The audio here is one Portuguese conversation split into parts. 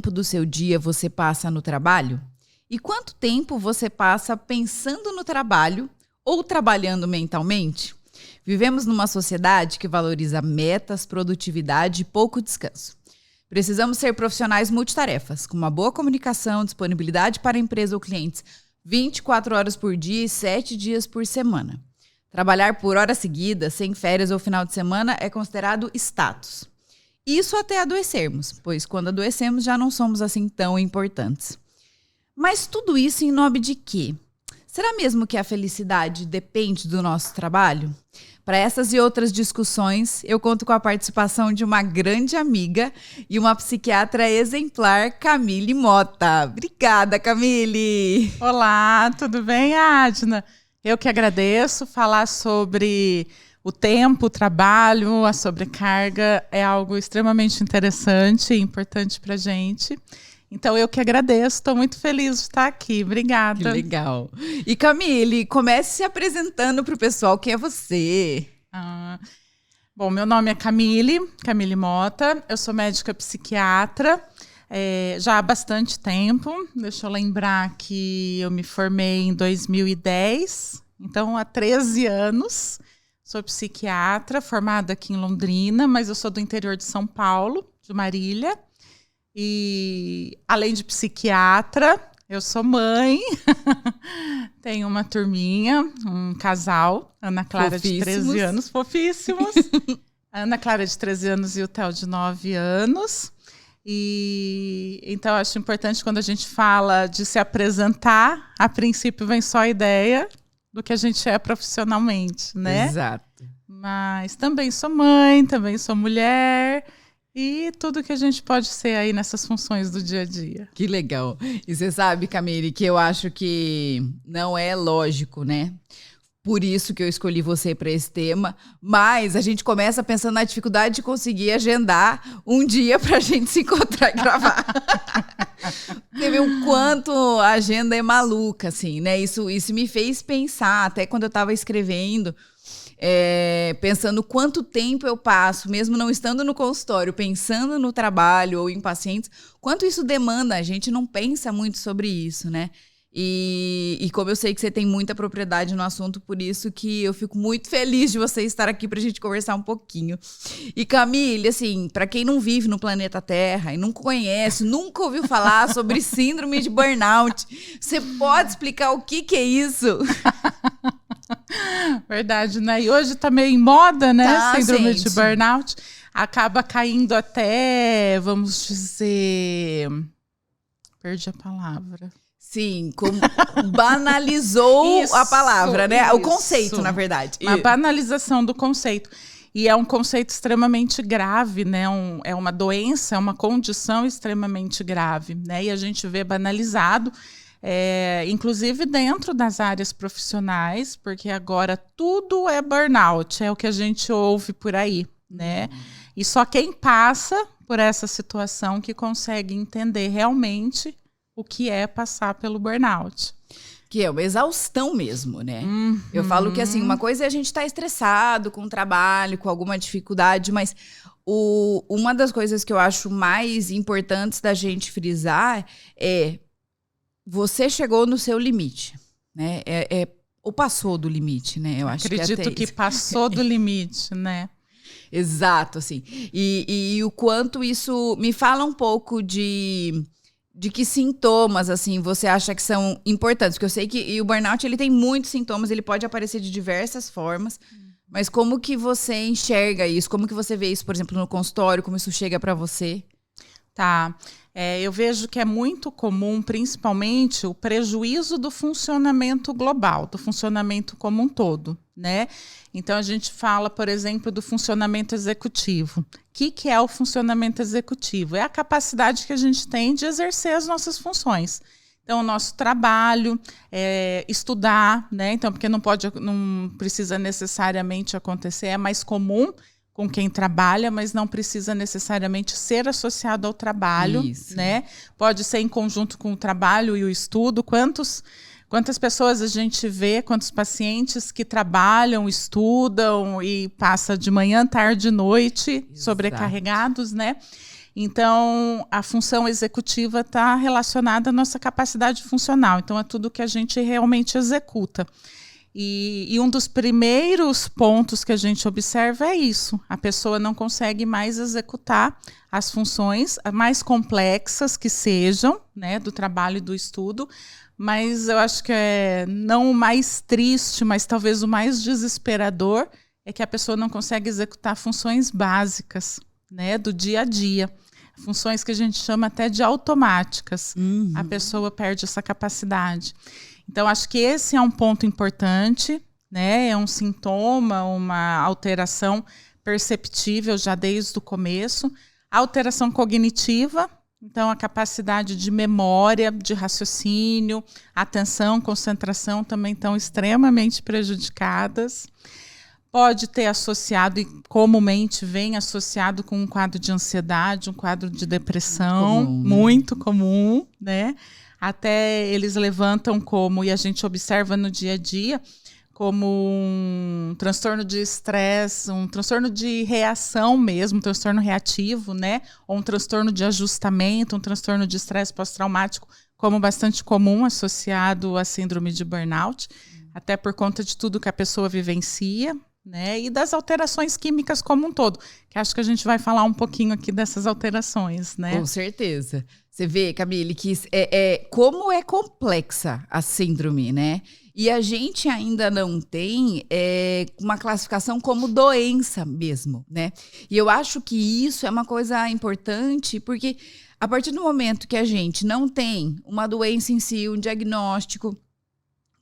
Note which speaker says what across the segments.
Speaker 1: tempo do seu dia você passa no trabalho? E quanto tempo você passa pensando no trabalho ou trabalhando mentalmente? Vivemos numa sociedade que valoriza metas, produtividade e pouco descanso. Precisamos ser profissionais multitarefas, com uma boa comunicação, disponibilidade para a empresa ou clientes 24 horas por dia e 7 dias por semana. Trabalhar por horas seguidas, sem férias ou final de semana, é considerado status. Isso até adoecermos, pois quando adoecemos já não somos assim tão importantes. Mas tudo isso em nome de quê? Será mesmo que a felicidade depende do nosso trabalho? Para essas e outras discussões, eu conto com a participação de uma grande amiga e uma psiquiatra exemplar, Camille Mota. Obrigada, Camille!
Speaker 2: Olá, tudo bem, Adna? Eu que agradeço. Falar sobre o tempo, o trabalho, a sobrecarga é algo extremamente interessante e importante para a gente. Então, eu que agradeço, estou muito feliz de estar aqui. Obrigada.
Speaker 1: Que legal. E Camille, comece se apresentando para o pessoal. Quem é você?
Speaker 2: Bom, meu nome é Camille Mota. Eu sou médica psiquiatra já há bastante tempo. Deixa eu lembrar que eu me formei em 2010, então há 13 anos. Sou psiquiatra, formada aqui em Londrina, mas eu sou do interior de São Paulo, de Marília. E, além de psiquiatra, eu sou mãe, tenho uma turminha, um casal, Ana Clara de 13 anos, fofíssimos, Ana Clara de 13 anos e o Theo de 9 anos. E então acho importante quando a gente fala de se apresentar, a princípio vem só a ideia do que a gente é profissionalmente, né?
Speaker 1: Exato.
Speaker 2: Mas também sou mãe, também sou mulher... E tudo que a gente pode ser aí nessas funções do dia a dia.
Speaker 1: Que legal. E você sabe, Camille, que eu acho que não é lógico, né? Por isso que eu escolhi você para esse tema. Mas a gente começa pensando na dificuldade de conseguir agendar um dia para a gente se encontrar e gravar. Você vê o quanto a agenda é maluca, assim, né? Isso me fez pensar, até quando eu estava escrevendo... pensando quanto tempo eu passo, mesmo não estando no consultório, pensando no trabalho ou em pacientes, quanto isso demanda, a gente não pensa muito sobre isso, né? E como eu sei que você tem muita propriedade no assunto, por isso que eu fico muito feliz de você estar aqui pra gente conversar um pouquinho. E Camille, assim, pra quem não vive no planeta Terra e não conhece, nunca ouviu falar sobre síndrome de burnout, você pode explicar o que é isso?
Speaker 2: Verdade, né? E hoje tá meio em moda, né?
Speaker 1: Tá,
Speaker 2: síndrome
Speaker 1: gente.
Speaker 2: de burnout. Acaba caindo até, vamos dizer... Perdi a palavra.
Speaker 1: Sim, como banalizou
Speaker 2: Isso,
Speaker 1: a palavra, né? O
Speaker 2: isso.
Speaker 1: conceito, na verdade.
Speaker 2: Uma banalização do conceito. E é um conceito extremamente grave, né? É uma doença, é uma condição extremamente grave, né? E a gente vê banalizado, inclusive dentro das áreas profissionais, porque agora tudo é burnout, é o que a gente ouve por aí, né? E só quem passa por essa situação que consegue entender realmente o que é passar pelo burnout.
Speaker 1: Que é uma exaustão mesmo, né? Eu falo que, assim, uma coisa é a gente estar estressado com o trabalho, com alguma dificuldade, mas uma das coisas que eu acho mais importantes da gente frisar é você chegou no seu limite, né? Ou passou do limite, né? Eu acho
Speaker 2: Acredito que passou do limite, né?
Speaker 1: Exato, assim. E o quanto isso... Me fala um pouco de que sintomas, assim, você acha que são importantes? Porque eu sei que o burnout, ele tem muitos sintomas, ele pode aparecer de diversas formas, mas como que você enxerga isso? Como que você vê isso, por exemplo, no consultório? Como isso chega para você?
Speaker 2: Tá. Eu vejo que é muito comum, principalmente, o prejuízo do funcionamento global, do funcionamento como um todo, né? Então, a gente fala, por exemplo, do funcionamento executivo. O que é o funcionamento executivo? É a capacidade que a gente tem de exercer as nossas funções. Então, o nosso trabalho, estudar, né? Então, porque não precisa necessariamente acontecer, é mais comum com quem trabalha, mas não precisa necessariamente ser associado ao trabalho,
Speaker 1: Isso.
Speaker 2: Né? Pode ser em conjunto com o trabalho e o estudo. Quantas pessoas a gente vê, quantos pacientes que trabalham, estudam e passa de manhã, tarde e noite sobrecarregados, né? Então, a função executiva está relacionada à nossa capacidade funcional. Então, é tudo que a gente realmente executa. E um dos primeiros pontos que a gente observa é isso. A pessoa não consegue mais executar as funções mais complexas que sejam, né, do trabalho e do estudo, mas eu acho que não o mais triste, mas talvez o mais desesperador é que a pessoa não consegue executar funções básicas, né, do dia a dia. Funções que a gente chama até de automáticas. A pessoa perde essa capacidade. Então, acho que esse é um ponto importante, né? É um sintoma, uma alteração perceptível já desde o começo. A alteração cognitiva, então a capacidade de memória, de raciocínio, atenção, concentração também estão extremamente prejudicadas. Pode ter associado, e comumente vem associado com um quadro de ansiedade, um quadro de depressão, muito comum, né? Até eles levantam como, e a gente observa no dia a dia, como um transtorno de estresse, um transtorno de reação mesmo, um transtorno reativo, né? Ou um transtorno de ajustamento, um transtorno de estresse pós-traumático, como bastante comum associado à síndrome de burnout, até por conta de tudo que a pessoa vivencia, né? E das alterações químicas como um todo, que acho que a gente vai falar um pouquinho aqui dessas alterações, né?
Speaker 1: Com certeza. Você vê, Camille, que como é complexa a síndrome, né? E a gente ainda não tem uma classificação como doença mesmo, né? E eu acho que isso é uma coisa importante, porque a partir do momento que a gente não tem uma doença em si, um diagnóstico,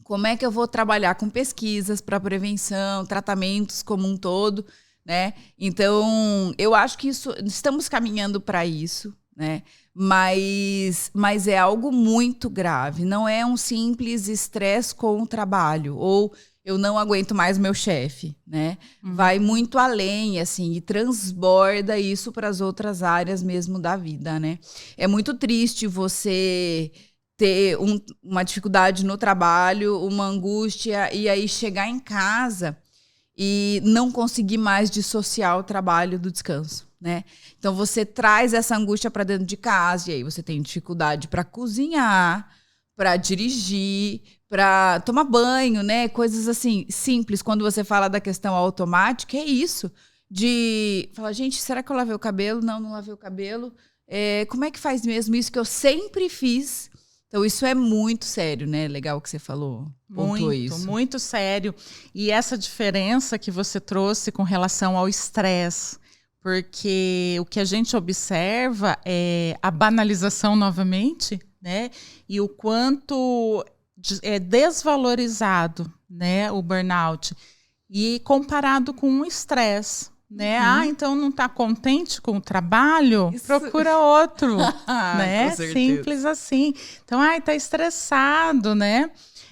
Speaker 1: como é que eu vou trabalhar com pesquisas para prevenção, tratamentos como um todo, né? Então, eu acho que estamos caminhando para isso, né? Mas é algo muito grave. Não é um simples estresse com o trabalho ou eu não aguento mais meu chefe, né? Vai muito além, assim, e transborda isso para as outras áreas mesmo da vida, né? É muito triste você ter uma dificuldade no trabalho, uma angústia, e aí chegar em casa e não conseguir mais dissociar o trabalho do descanso, né? Então você traz essa angústia para dentro de casa e aí você tem dificuldade para cozinhar, para dirigir, para tomar banho, né? Coisas assim simples. Quando você fala da questão automática, é isso. De falar, gente, será que eu lavei o cabelo? Não lavei o cabelo. Como é que faz mesmo isso que eu sempre fiz? Então, isso é muito sério, né? Legal que você falou. Pontuou isso.
Speaker 2: Muito sério. E essa diferença que você trouxe com relação ao estresse, porque o que a gente observa é a banalização novamente, né? E o quanto é desvalorizado, né, o burnout. E comparado com o estresse. Né? Então não está contente com o trabalho? Isso. Procura outro, né? Simples assim. Então, está estressado, né?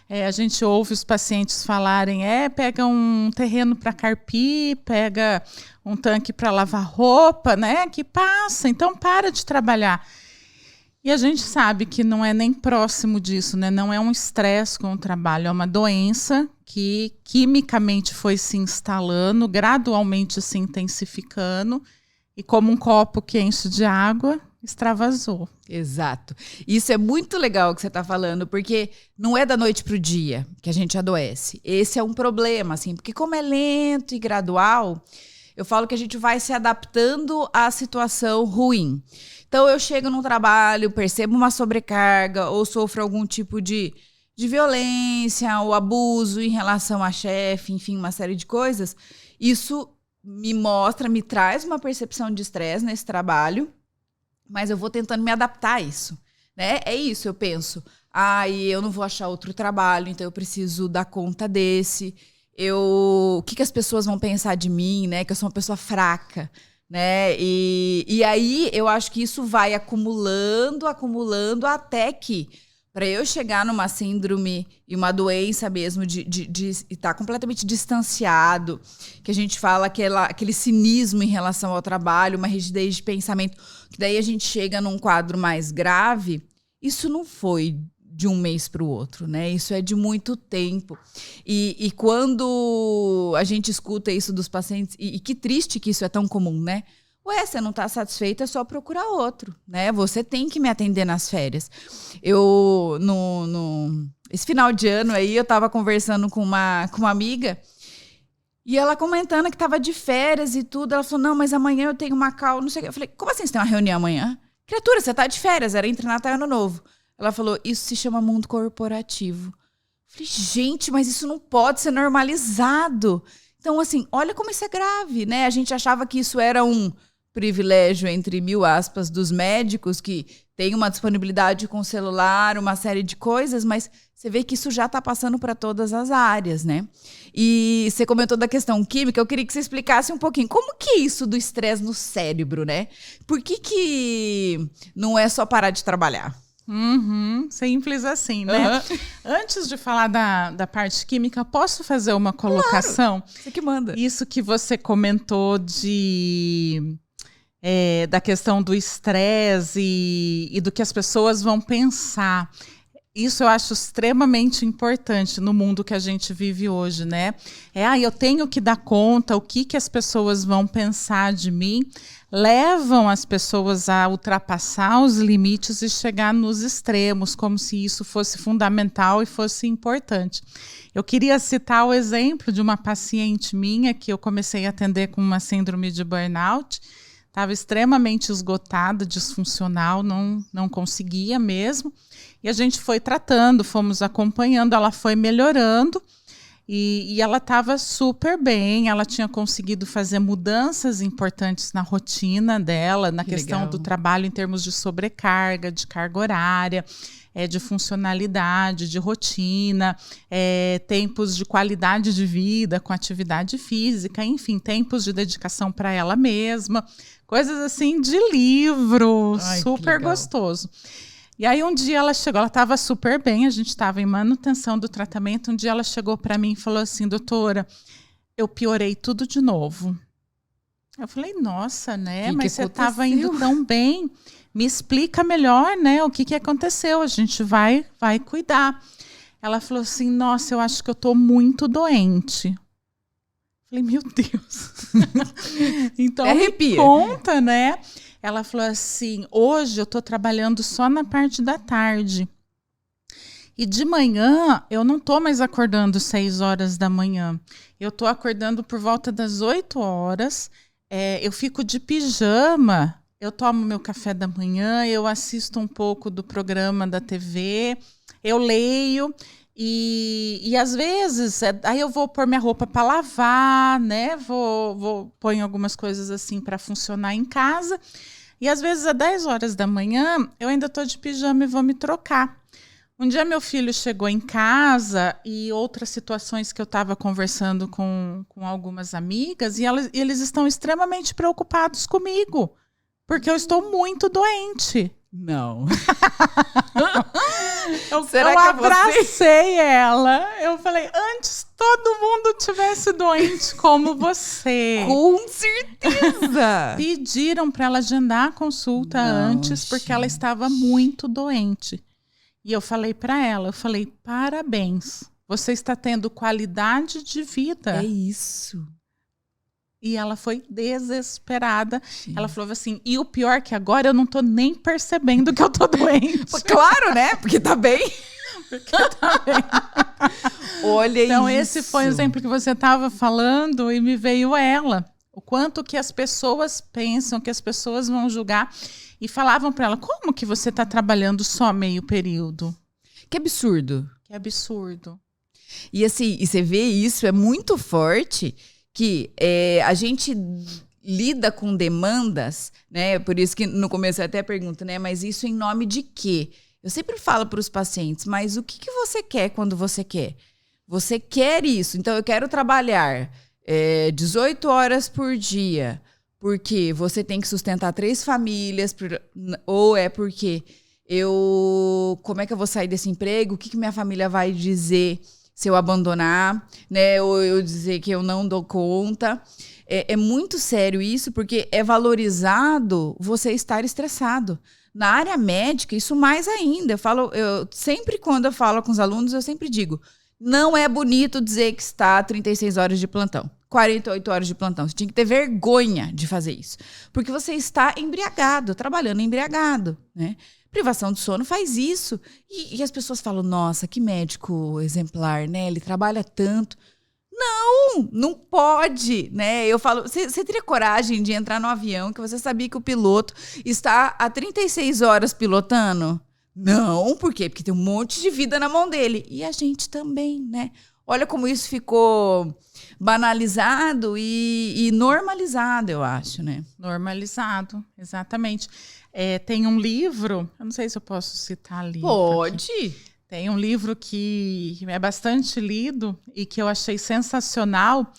Speaker 2: A gente ouve os pacientes falarem, pega um terreno para carpir, pega um tanque para lavar roupa, né? Que passa, então para de trabalhar. E a gente sabe que não é nem próximo disso, né? Não é um estresse com o trabalho, é uma doença que quimicamente foi se instalando, gradualmente se intensificando, e como um copo que enche de água, extravasou.
Speaker 1: Exato. Isso é muito legal que você está falando, porque não é da noite para o dia que a gente adoece. Esse é um problema, assim, porque como é lento e gradual, eu falo que a gente vai se adaptando à situação ruim. Então, eu chego no trabalho, percebo uma sobrecarga ou sofro algum tipo de violência ou abuso em relação a chefe, enfim, uma série de coisas. Isso me traz uma percepção de estresse nesse trabalho, mas eu vou tentando me adaptar a isso, né? É isso, eu penso. Eu não vou achar outro trabalho, então eu preciso dar conta desse. O que as pessoas vão pensar de mim, né? Que eu sou uma pessoa fraca, né? E aí eu acho que isso vai acumulando até que, para eu chegar numa síndrome e uma doença mesmo de estar completamente distanciado, que a gente fala aquele cinismo em relação ao trabalho, uma rigidez de pensamento, que daí a gente chega num quadro mais grave, isso não foi de um mês para o outro, né? Isso é de muito tempo. E quando a gente escuta isso dos pacientes, e que triste que isso é tão comum, né? Ué, você não tá satisfeita, é só procurar outro, né? Você tem que me atender nas férias. Esse final de ano aí, eu tava conversando com uma amiga e ela comentando que tava de férias e tudo. Ela falou, não, mas amanhã eu tenho uma call, não sei o que. Eu falei, como assim você tem uma reunião amanhã? Criatura, você tá de férias, era entre Natal e Ano Novo. Ela falou, isso se chama mundo corporativo. Eu falei, gente, mas isso não pode ser normalizado. Então, assim, olha como isso é grave, né? A gente achava que isso era um privilégio, entre 1000 aspas, dos médicos, que tem uma disponibilidade com o celular, uma série de coisas, mas você vê que isso já está passando para todas as áreas, né? E você comentou da questão química, eu queria que você explicasse um pouquinho como que é isso do estresse no cérebro, né? Por que não é só parar de trabalhar?
Speaker 2: Simples assim, né? Antes de falar da parte química, posso fazer uma colocação?
Speaker 1: Claro, você que manda.
Speaker 2: Isso que você comentou da questão do estresse e do que as pessoas vão pensar. Isso eu acho extremamente importante no mundo que a gente vive hoje, né? Eu tenho que dar conta, o que as pessoas vão pensar de mim, levam as pessoas a ultrapassar os limites e chegar nos extremos, como se isso fosse fundamental e fosse importante. Eu queria citar o exemplo de uma paciente minha que eu comecei a atender com uma síndrome de burnout. Estava extremamente esgotada, disfuncional, não conseguia mesmo. E a gente foi tratando, fomos acompanhando, ela foi melhorando e ela estava super bem. Ela tinha conseguido fazer mudanças importantes na rotina dela, na questão do trabalho em termos de sobrecarga, de carga horária, de funcionalidade, de rotina, tempos de qualidade de vida com atividade física, enfim, tempos de dedicação para ela mesma. Coisas assim de livro, super gostoso. E aí um dia ela chegou, ela estava super bem, a gente estava em manutenção do tratamento. Um dia ela chegou para mim e falou assim, doutora, eu piorei tudo de novo. Eu falei, nossa, né? Mas você estava indo tão bem. Me explica melhor, né? O que aconteceu? A gente vai cuidar. Ela falou assim, nossa, eu acho que eu estou muito doente. Falei, meu Deus. Então, me conta, né? Ela falou assim, hoje eu estou trabalhando só na parte da tarde. E de manhã, eu não estou mais acordando 6 horas da manhã. Eu estou acordando por volta das 8 horas. Eu fico de pijama. Eu tomo meu café da manhã, eu assisto um pouco do programa da TV, eu leio. E às vezes, aí eu vou pôr minha roupa para lavar, né? Vou pôr algumas coisas assim para funcionar em casa. E às vezes, às 10 horas da manhã, eu ainda estou de pijama e vou me trocar. Um dia meu filho chegou em casa e outras situações que eu estava conversando com algumas amigas, e eles estão extremamente preocupados comigo, porque eu estou muito doente.
Speaker 1: Não.
Speaker 2: Eu abracei ela. Eu falei, antes todo mundo tivesse doente como você.
Speaker 1: Com certeza.
Speaker 2: Pediram para ela agendar a consulta antes, porque ela estava muito doente. E eu falei para ela, parabéns. Você está tendo qualidade de vida.
Speaker 1: É isso.
Speaker 2: E ela foi desesperada. Sim. Ela falou assim, e o pior é que agora eu não tô nem percebendo que eu tô doente.
Speaker 1: Claro, né? Porque tá bem. Olha
Speaker 2: então,
Speaker 1: isso.
Speaker 2: Esse foi o exemplo que você estava falando e me veio ela. O quanto que as pessoas pensam, que as pessoas vão julgar. E falavam para ela, como que você está trabalhando só meio período?
Speaker 1: Que absurdo.
Speaker 2: Que absurdo.
Speaker 1: E assim, e você vê isso, é muito forte, que a gente lida com demandas, né? Por isso que no começo eu até pergunto, né? Mas isso em nome de quê? Eu sempre falo para os pacientes, mas o que você quer quando você quer? Você quer isso, então eu quero trabalhar 18 horas por dia, porque você tem que sustentar 3 famílias, ou é porque como é que eu vou sair desse emprego? O que minha família vai dizer se eu abandonar, né? Ou eu dizer que eu não dou conta. É muito sério isso, porque é valorizado você estar estressado. Na área médica, isso mais ainda. Sempre quando eu falo com os alunos, eu sempre digo, não é bonito dizer que está 36 horas de plantão. 48 horas de plantão. Você tinha que ter vergonha de fazer isso. Porque você está embriagado, trabalhando embriagado, né? Privação de sono faz isso. E as pessoas falam, nossa, que médico exemplar, né? Ele trabalha tanto. Não pode, né? Eu falo, você teria coragem de entrar no avião que você sabia que o piloto está há 36 horas pilotando? Não, por quê? Porque tem um monte de vida na mão dele. E a gente também, né? Olha como isso ficou banalizado e normalizado, eu acho, né?
Speaker 2: Normalizado, exatamente. Tem um livro, eu não sei se eu posso citar ali.
Speaker 1: Pode.
Speaker 2: Tem um livro que é bastante lido e que eu achei sensacional,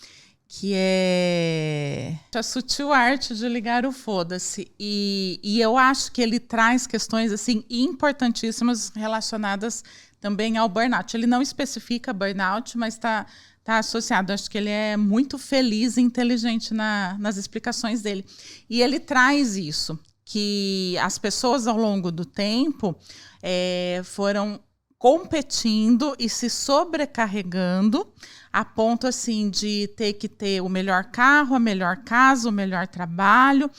Speaker 2: que é A Sutil Arte de Ligar o Foda-se. E eu acho que ele traz questões assim importantíssimas relacionadas também ao burnout. Ele não especifica burnout, mas está associado. Acho que ele é muito feliz e inteligente nas explicações dele. E ele traz isso, que as pessoas ao longo do tempo foram competindo e se sobrecarregando a ponto assim de ter que ter o melhor carro, a melhor casa, o melhor trabalho,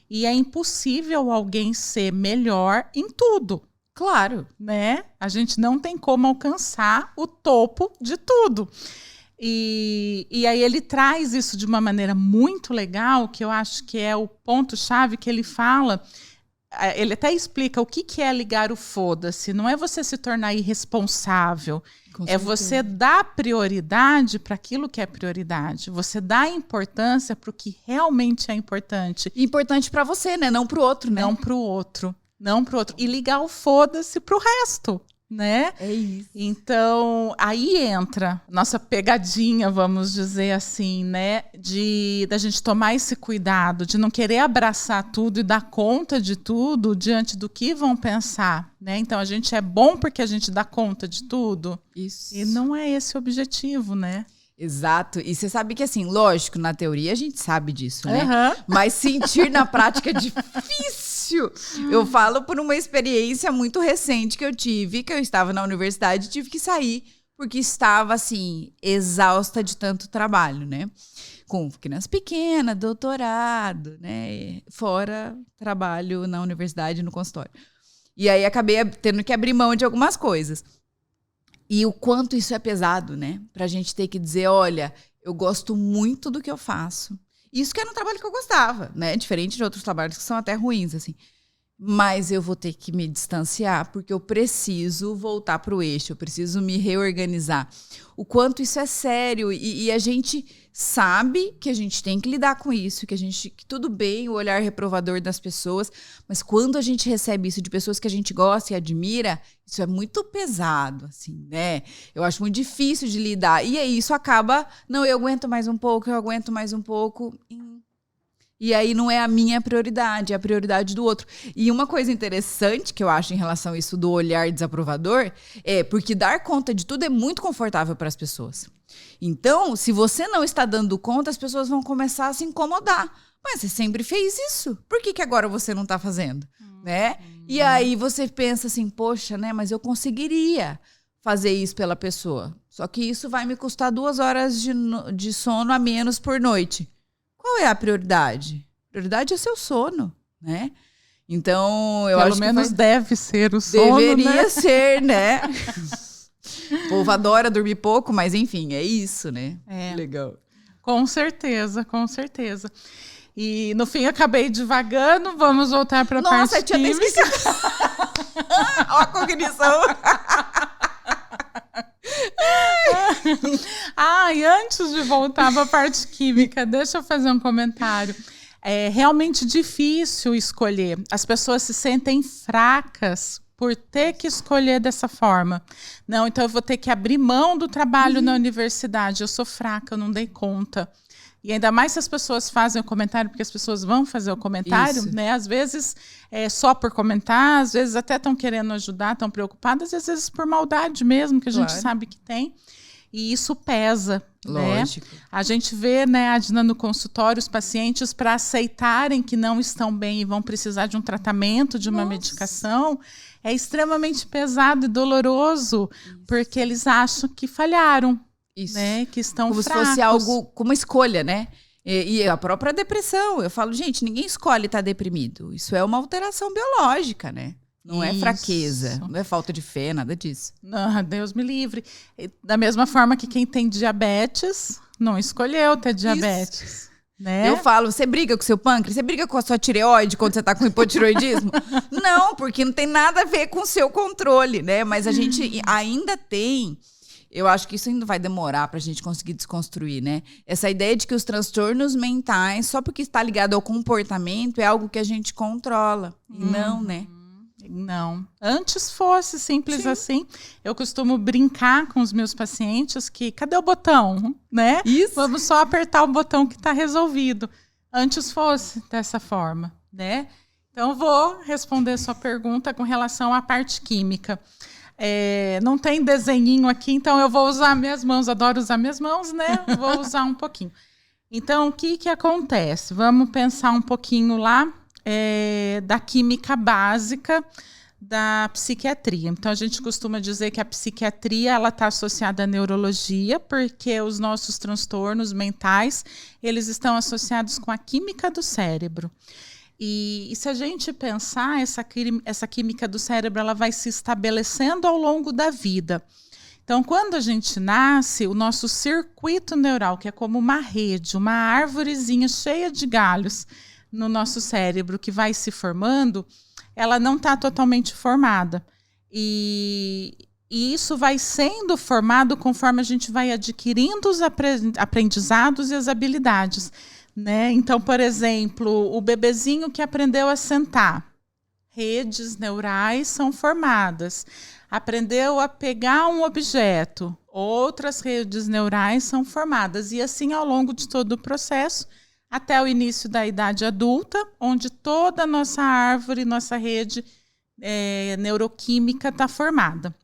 Speaker 2: e é impossível alguém ser melhor em tudo.
Speaker 1: Claro,
Speaker 2: né? A gente não tem como alcançar o topo de tudo. E aí ele traz isso de uma maneira muito legal, que eu acho que é o ponto-chave que ele fala. Ele até explica o que é ligar o foda-se. Não é você se tornar irresponsável. É você dar prioridade para aquilo que é prioridade. Você dá importância para o que realmente é importante.
Speaker 1: Importante para você, né? Não para o outro, né?
Speaker 2: Não para o outro. Não para o outro. E ligar o foda-se para o resto, né?
Speaker 1: É isso.
Speaker 2: Então, aí entra nossa pegadinha, vamos dizer assim, né? Da gente tomar esse cuidado, de não querer abraçar tudo e dar conta de tudo diante do que vão pensar, né? Então, a gente é bom porque a gente dá conta de tudo.
Speaker 1: Isso.
Speaker 2: E não é esse o objetivo, né?
Speaker 1: Exato. E você sabe que, assim, lógico, na teoria a gente sabe disso, né?
Speaker 2: Uhum.
Speaker 1: Mas sentir na prática é difícil. Eu falo por uma experiência muito recente que eu tive, que eu estava na universidade e tive que sair, porque estava, assim, exausta de tanto trabalho, né? Com criança pequena, doutorado, né? Fora trabalho na universidade, no consultório. E aí acabei tendo que abrir mão de algumas coisas. E o quanto isso é pesado, né? Pra gente ter que dizer, olha, eu gosto muito do que eu faço. Isso que era um trabalho que eu gostava, né? Diferente de outros trabalhos que são até ruins, assim. Mas eu vou ter que me distanciar, porque eu preciso voltar pro eixo, eu preciso me reorganizar. O quanto isso é sério. E a gente sabe que a gente tem que lidar com isso, que tudo bem o olhar reprovador das pessoas, mas quando a gente recebe isso de pessoas que a gente gosta e admira, isso é muito pesado, assim, né? Eu acho muito difícil de lidar. E aí isso acaba, não, eu aguento mais um pouco, e aí não é a minha prioridade, é a prioridade do outro. E uma coisa interessante que eu acho em relação a isso do olhar desaprovador é porque dar conta de tudo é muito confortável para as pessoas. Então, se você não está dando conta, as pessoas vão começar a se incomodar. Mas você sempre fez isso. Por que agora você não está fazendo? Né? E aí você pensa assim, poxa, né? Mas eu conseguiria fazer isso pela pessoa. Só que isso vai me custar 2 horas de sono a menos por noite. Qual é a prioridade? A prioridade é seu sono, né? Então, eu acho que...
Speaker 2: Pelo menos deve ser o sono,
Speaker 1: deveria ser, né? O povo adora dormir pouco, mas enfim, é isso, né?
Speaker 2: É.
Speaker 1: Legal.
Speaker 2: Com certeza, com certeza. E no fim acabei divagando, vamos voltar para a parte
Speaker 1: Nossa, eu tinha até esquecido. Olha a cognição.
Speaker 2: E antes de voltar para a parte química, deixa eu fazer um comentário. É realmente difícil escolher. As pessoas se sentem fracas por ter que escolher dessa forma. Não, então eu vou ter que abrir mão do trabalho na universidade. Eu sou fraca, eu não dei conta. E ainda mais se as pessoas fazem o comentário, porque as pessoas vão fazer o comentário,
Speaker 1: Isso.
Speaker 2: né? Às vezes é só por comentar, às vezes até estão querendo ajudar, estão preocupadas, às vezes por maldade mesmo, que a gente sabe que tem. E isso pesa,
Speaker 1: Lógico.
Speaker 2: né? A gente vê, né, Adna, no consultório, os pacientes para aceitarem que não estão bem e vão precisar de um tratamento, de uma medicação, é extremamente pesado e doloroso, porque eles acham que falharam.
Speaker 1: Isso.
Speaker 2: Né, que estão
Speaker 1: como
Speaker 2: fracos.
Speaker 1: se fosse algo, como escolha, né? E a própria depressão, eu falo, gente, ninguém escolhe estar deprimido. Isso é uma alteração biológica, né? Não é fraqueza, não é falta de fé, nada disso.
Speaker 2: Não, Deus me livre. Da mesma forma que quem tem diabetes não escolheu ter diabetes. Né?
Speaker 1: Eu falo, você briga com o seu pâncreas? Você briga com a sua tireoide quando você tá com hipotireoidismo? Não, porque não tem nada a ver com o seu controle, né? Mas a gente ainda tem... Eu acho que isso ainda vai demorar pra gente conseguir desconstruir, né? Essa ideia de que os transtornos mentais, só porque está ligado ao comportamento, é algo que a gente controla. E não, né?
Speaker 2: Não. Antes fosse simples assim. Eu costumo brincar com os meus pacientes que, cadê o botão? Né?
Speaker 1: Isso.
Speaker 2: Vamos só apertar o botão que está resolvido. Antes fosse dessa forma, né? Então, vou responder a sua pergunta com relação à parte química. Não tem desenhinho aqui, então eu vou usar minhas mãos. Adoro usar minhas mãos, né? Vou usar um pouquinho. Então, o que acontece? Vamos pensar um pouquinho lá da química básica da psiquiatria. Então, a gente costuma dizer que a psiquiatria ela está associada à neurologia, porque os nossos transtornos mentais eles estão associados com a química do cérebro. E se a gente pensar, essa química do cérebro ela vai se estabelecendo ao longo da vida. Então, quando a gente nasce, o nosso circuito neural, que é como uma rede, uma árvorezinha cheia de galhos no nosso cérebro que vai se formando, ela não está totalmente formada. E isso vai sendo formado conforme a gente vai adquirindo os aprendizados e as habilidades. Né? Então, por exemplo, o bebezinho que aprendeu a sentar, redes neurais são formadas. Aprendeu a pegar um objeto, outras redes neurais são formadas. E assim ao longo de todo o processo, até o início da idade adulta, onde toda a nossa árvore, nossa rede neuroquímica está formada.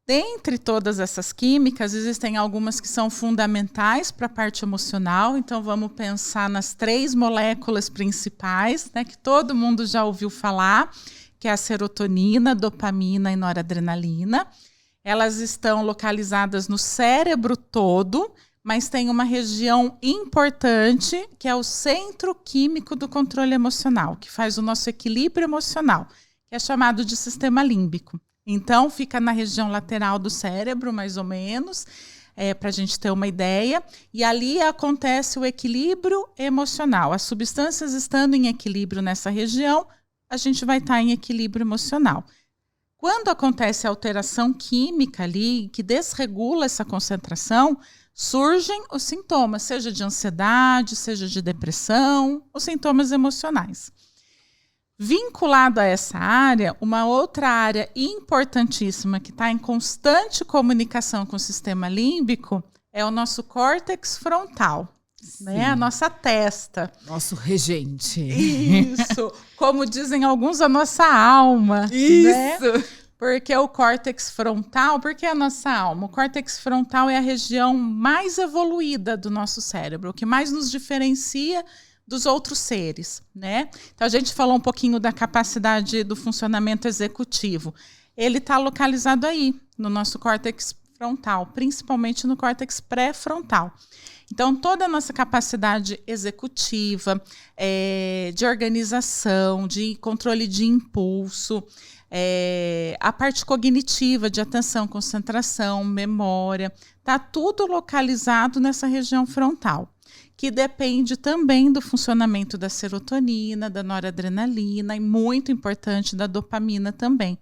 Speaker 2: Dentre todas essas químicas, existem algumas que são fundamentais para a parte emocional. Então, vamos pensar nas 3 moléculas principais, né, que todo mundo já ouviu falar, que é a serotonina, dopamina e noradrenalina. Elas estão localizadas no cérebro todo, mas tem uma região importante, que é o centro químico do controle emocional, que faz o nosso equilíbrio emocional, que é chamado de sistema límbico. Então, fica na região lateral do cérebro, mais ou menos, para a gente ter uma ideia. E ali acontece o equilíbrio emocional. As substâncias estando em equilíbrio nessa região, a gente vai estar em equilíbrio emocional. Quando acontece a alteração química ali, que desregula essa concentração, surgem os sintomas, seja de ansiedade, seja de depressão, os sintomas emocionais. Vinculado a essa área, uma outra área importantíssima que está em constante comunicação com o sistema límbico é o nosso córtex frontal, né? A nossa testa.
Speaker 1: Nosso regente.
Speaker 2: Isso. Como dizem alguns, a nossa alma.
Speaker 1: Isso.
Speaker 2: Né? Porque o córtex frontal, por que a nossa alma? O córtex frontal é a região mais evoluída do nosso cérebro, o que mais nos diferencia dos outros seres, né? Então, a gente falou um pouquinho da capacidade do funcionamento executivo. Ele está localizado aí, no nosso córtex frontal, principalmente no córtex pré-frontal. Então, toda a nossa capacidade executiva, de organização, de controle de impulso, a parte cognitiva, de atenção, concentração, memória, está tudo localizado nessa região frontal, que depende também do funcionamento da serotonina, da noradrenalina e, muito importante, da dopamina também.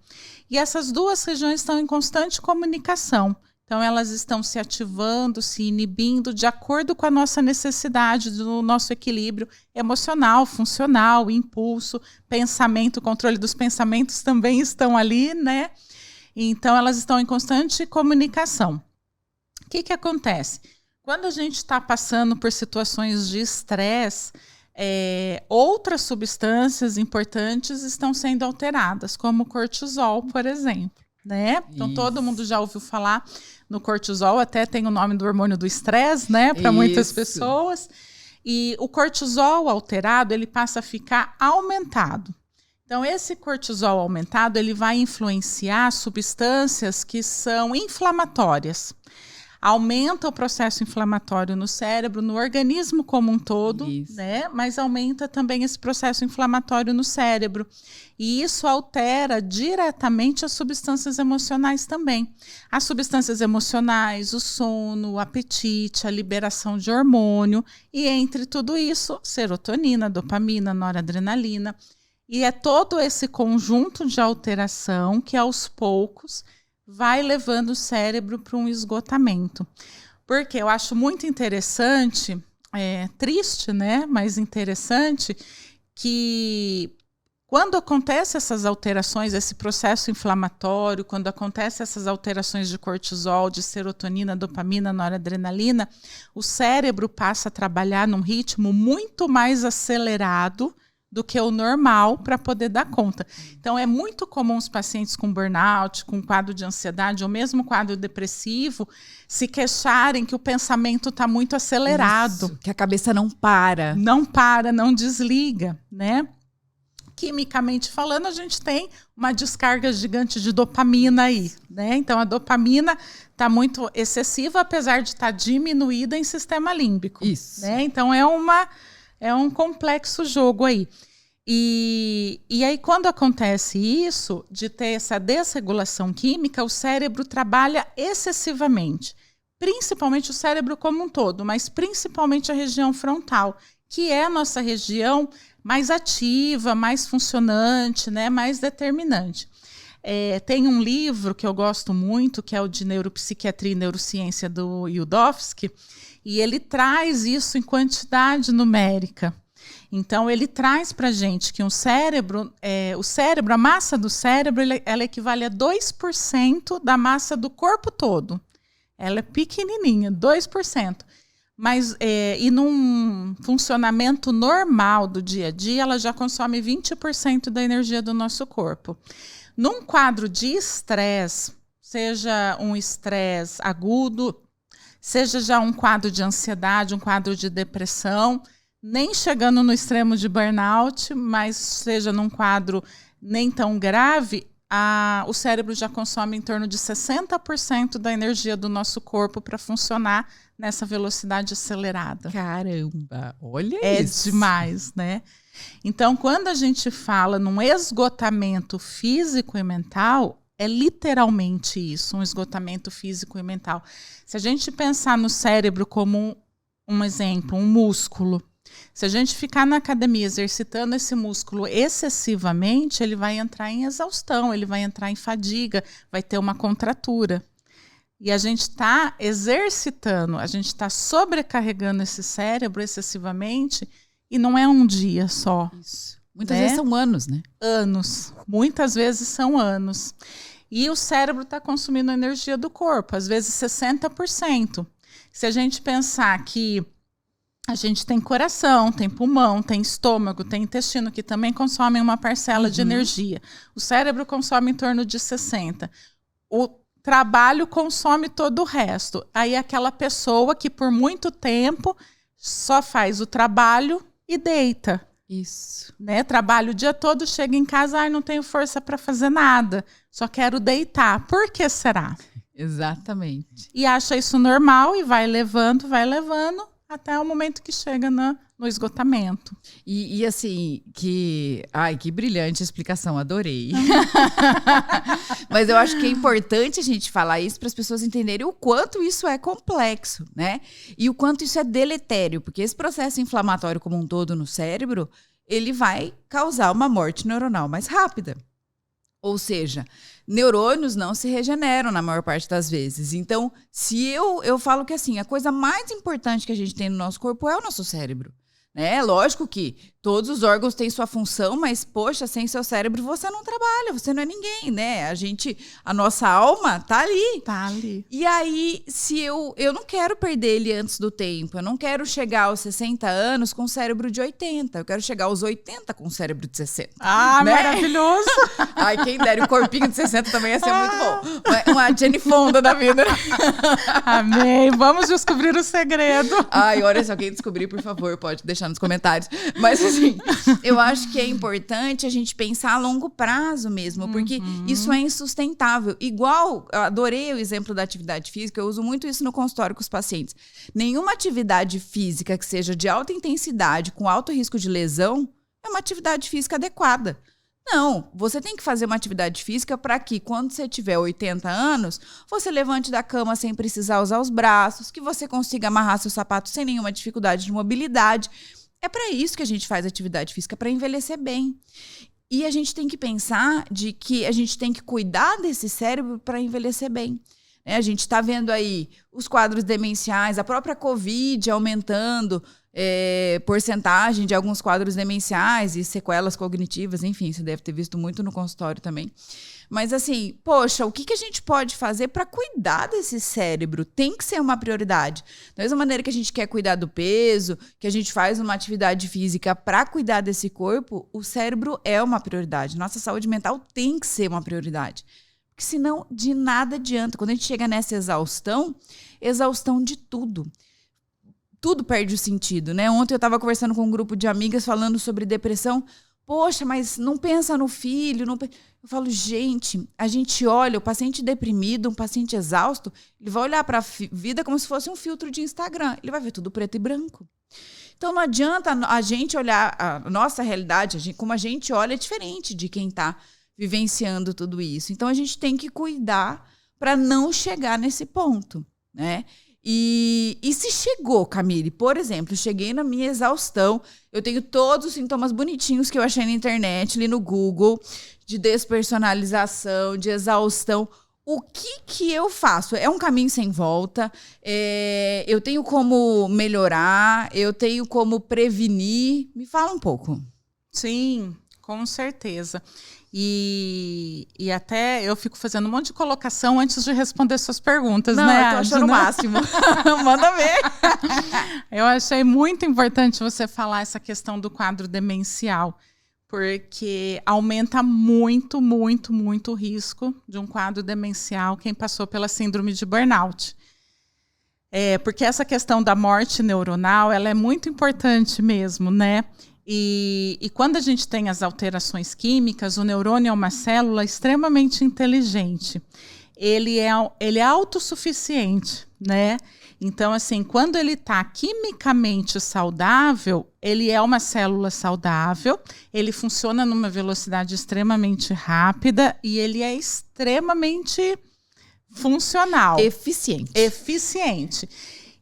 Speaker 2: E essas 2 regiões estão em constante comunicação. Então, elas estão se ativando, se inibindo de acordo com a nossa necessidade, do nosso equilíbrio emocional, funcional, impulso, pensamento, controle dos pensamentos também estão ali, né? Então, elas estão em constante comunicação. O que acontece? Quando a gente está passando por situações de estresse, outras substâncias importantes estão sendo alteradas, como o cortisol, por exemplo. Né? Então, todo mundo já ouviu falar no cortisol, até tem o nome do hormônio do estresse, né? Para muitas pessoas. E o cortisol alterado, ele passa a ficar aumentado. Então, esse cortisol aumentado, ele vai influenciar substâncias que são inflamatórias. aumenta o processo inflamatório no cérebro, no organismo como um todo, né? Mas aumenta também esse processo inflamatório no cérebro. E isso altera diretamente as substâncias emocionais também. As substâncias emocionais, o sono, o apetite, a liberação de hormônio e, entre tudo isso, serotonina, dopamina, noradrenalina. E é todo esse conjunto de alteração que, aos poucos, vai levando o cérebro para um esgotamento. Porque eu acho muito interessante, triste, né? Mas interessante, que quando acontecem essas alterações, esse processo inflamatório, quando acontecem essas alterações de cortisol, de serotonina, dopamina, noradrenalina, o cérebro passa a trabalhar num ritmo muito mais acelerado do que o normal para poder dar conta. Então, é muito comum os pacientes com burnout, com quadro de ansiedade, ou mesmo quadro depressivo, se queixarem que o pensamento está muito acelerado.
Speaker 1: Isso, que a cabeça não para.
Speaker 2: Não para, não desliga, né? Quimicamente falando, a gente tem uma descarga gigante de dopamina aí, né? Então, a dopamina está muito excessiva, apesar de estar diminuída em sistema límbico.
Speaker 1: Isso.
Speaker 2: Né? Então, é um complexo jogo aí. E aí, quando acontece isso, de ter essa desregulação química, o cérebro trabalha excessivamente. Principalmente o cérebro como um todo, mas principalmente a região frontal, que é a nossa região mais ativa, mais funcionante, né, mais determinante. Tem um livro que eu gosto muito, que é o de Neuropsiquiatria e Neurociência, do Yudovsky, e ele traz isso em quantidade numérica. Então, ele traz para a gente que a massa do cérebro, ela equivale a 2% da massa do corpo todo. Ela é pequenininha, 2%. Mas, e num funcionamento normal do dia a dia, ela já consome 20% da energia do nosso corpo. Num quadro de estresse, seja um estresse agudo, seja já um quadro de ansiedade, um quadro de depressão, nem chegando no extremo de burnout, mas seja num quadro nem tão grave, o cérebro já consome em torno de 60% da energia do nosso corpo para funcionar nessa velocidade acelerada.
Speaker 1: Caramba, olha
Speaker 2: É
Speaker 1: isso.
Speaker 2: demais, né? Então, quando a gente fala num esgotamento físico e mental, é literalmente isso, um esgotamento físico e mental. Se a gente pensar no cérebro como um exemplo, um músculo, se a gente ficar na academia exercitando esse músculo excessivamente, ele vai entrar em exaustão, ele vai entrar em fadiga, vai ter uma contratura. E a gente está exercitando, a gente está sobrecarregando esse cérebro excessivamente e não é um dia só.
Speaker 1: Isso. Muitas vezes são anos, né?
Speaker 2: Anos. Muitas vezes são anos. E o cérebro está consumindo a energia do corpo, às vezes 60%. Se a gente pensar que a gente tem coração, tem pulmão, tem estômago, tem intestino, que também consomem uma parcela de energia. O cérebro consome em torno de 60%. O trabalho consome todo o resto. Aí aquela pessoa que por muito tempo só faz o trabalho e deita.
Speaker 1: Isso.
Speaker 2: Né? Trabalha o dia todo, chega em casa, não tenho força para fazer nada, só quero deitar. Por que será?
Speaker 1: Exatamente.
Speaker 2: E acha isso normal e vai levando, até o momento que chega no esgotamento.
Speaker 1: E assim, que brilhante explicação, adorei. Mas eu acho que é importante a gente falar isso para as pessoas entenderem o quanto isso é complexo, né? E o quanto isso é deletério, porque esse processo inflamatório como um todo no cérebro, ele vai causar uma morte neuronal mais rápida. Ou seja, neurônios não se regeneram na maior parte das vezes. Então, se eu falo que assim, a coisa mais importante que a gente tem no nosso corpo é o nosso cérebro. Né? Lógico que todos os órgãos têm sua função, mas, poxa, sem seu cérebro você não trabalha, você não é ninguém, né? A nossa alma tá ali.
Speaker 2: Tá ali.
Speaker 1: E aí, se eu não quero perder ele antes do tempo, eu não quero chegar aos 60 anos com cérebro de 80, eu quero chegar aos 80 com cérebro de 60.
Speaker 2: Ah, né? Maravilhoso!
Speaker 1: Ai, quem dera, o corpinho de 60 também ia ser muito bom. Uma Jane Fonda da vida.
Speaker 2: Amém! Vamos descobrir o segredo.
Speaker 1: Ai, olha, se alguém descobrir, por favor, pode deixar deixar nos comentários. Mas, assim, eu acho que é importante a gente pensar a longo prazo mesmo, porque isso é insustentável. Igual, eu adorei o exemplo da atividade física, eu uso muito isso no consultório com os pacientes. Nenhuma atividade física que seja de alta intensidade, com alto risco de lesão, é uma atividade física adequada. Não, você tem que fazer uma atividade física para que, quando você tiver 80 anos, você levante da cama sem precisar usar os braços, que você consiga amarrar seu sapato sem nenhuma dificuldade de mobilidade. É para isso que a gente faz atividade física, para envelhecer bem. E a gente tem que pensar de que a gente tem que cuidar desse cérebro para envelhecer bem. A gente está vendo aí os quadros demenciais, a própria Covid aumentando porcentagem de alguns quadros demenciais e sequelas cognitivas, enfim, você deve ter visto muito no consultório também. Mas assim, poxa, o que a gente pode fazer para cuidar desse cérebro? Tem que ser uma prioridade. Da mesma maneira que a gente quer cuidar do peso, que a gente faz uma atividade física para cuidar desse corpo, o cérebro é uma prioridade. Nossa saúde mental tem que ser uma prioridade. Porque senão, de nada adianta. Quando a gente chega nessa exaustão de tudo. Tudo perde o sentido, né? Ontem eu estava conversando com um grupo de amigas falando sobre depressão. Poxa, mas não pensa no filho. Eu falo, gente, a gente olha o paciente deprimido, um paciente exausto, ele vai olhar para a vida como se fosse um filtro de Instagram. Ele vai ver tudo preto e branco. Então não adianta a gente olhar a nossa realidade, como a gente olha é diferente de quem está vivenciando tudo isso. Então a gente tem que cuidar para não chegar nesse ponto, né? E se chegou, Camille, por exemplo, cheguei na minha exaustão, eu tenho todos os sintomas bonitinhos que eu achei na internet, ali no Google, de despersonalização, de exaustão. O que eu faço? É um caminho sem volta, eu tenho como melhorar, eu tenho como prevenir. Me fala um pouco.
Speaker 2: Sim, com certeza. E até eu fico fazendo um monte de colocação antes de responder suas perguntas,
Speaker 1: não,
Speaker 2: né?
Speaker 1: Eu tô achando o máximo. Manda ver.
Speaker 2: Eu achei muito importante você falar essa questão do quadro demencial, porque aumenta muito, muito, muito o risco de um quadro demencial quem passou pela síndrome de burnout. Porque essa questão da morte neuronal, ela é muito importante mesmo, né? E quando a gente tem as alterações químicas, o neurônio é uma célula extremamente inteligente. Ele é autossuficiente, né? Então, assim, quando ele está quimicamente saudável, ele é uma célula saudável, ele funciona numa velocidade extremamente rápida e ele é extremamente funcional. Eficiente.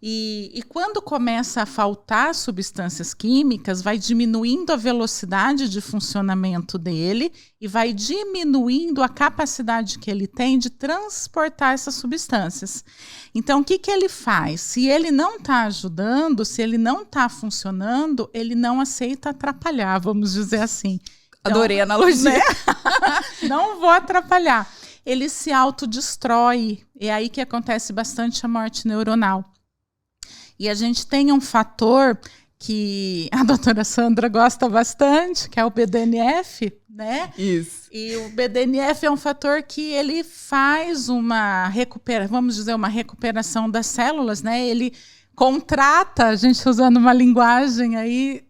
Speaker 2: E quando começa a faltar substâncias químicas, vai diminuindo a velocidade de funcionamento dele e vai diminuindo a capacidade que ele tem de transportar essas substâncias. Então, o que ele faz? Se ele não está ajudando, se ele não está funcionando, ele não aceita atrapalhar, vamos dizer assim. Então,
Speaker 1: adorei a analogia.
Speaker 2: Né? Não vou atrapalhar. Ele se autodestrói. É aí que acontece bastante a morte neuronal. E a gente tem um fator que a doutora Sandra gosta bastante, que é o BDNF, né?
Speaker 1: Isso.
Speaker 2: E o BDNF é um fator que ele faz uma recuperação das células, né? Ele contrata, a gente usando uma linguagem aí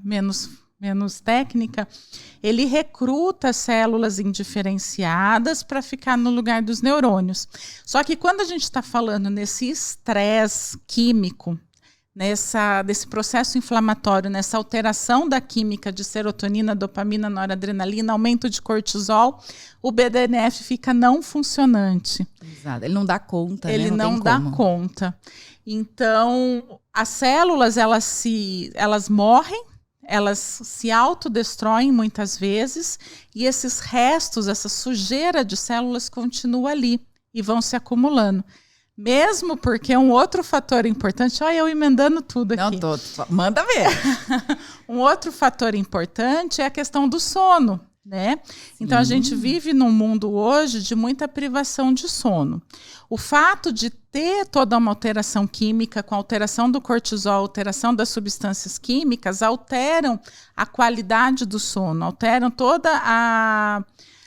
Speaker 2: menos técnica, ele recruta células indiferenciadas para ficar no lugar dos neurônios. Só que quando a gente está falando nesse estresse químico, desse processo inflamatório, nessa alteração da química de serotonina, dopamina, noradrenalina, aumento de cortisol, o BDNF fica não funcionante.
Speaker 1: Exato, ele não dá conta,
Speaker 2: ele
Speaker 1: né?
Speaker 2: não dá conta. Então, as células, elas morrem, elas se autodestroem muitas vezes e esses restos, essa sujeira de células continua ali e vão se acumulando. Mesmo porque um outro fator importante... Olha, eu emendando tudo aqui.
Speaker 1: Não, manda ver.
Speaker 2: Um outro fator importante é a questão do sono, né? Então, a gente vive num mundo hoje de muita privação de sono. O fato de ter toda uma alteração química, com alteração do cortisol, alteração das substâncias químicas, alteram a qualidade do sono, alteram toda a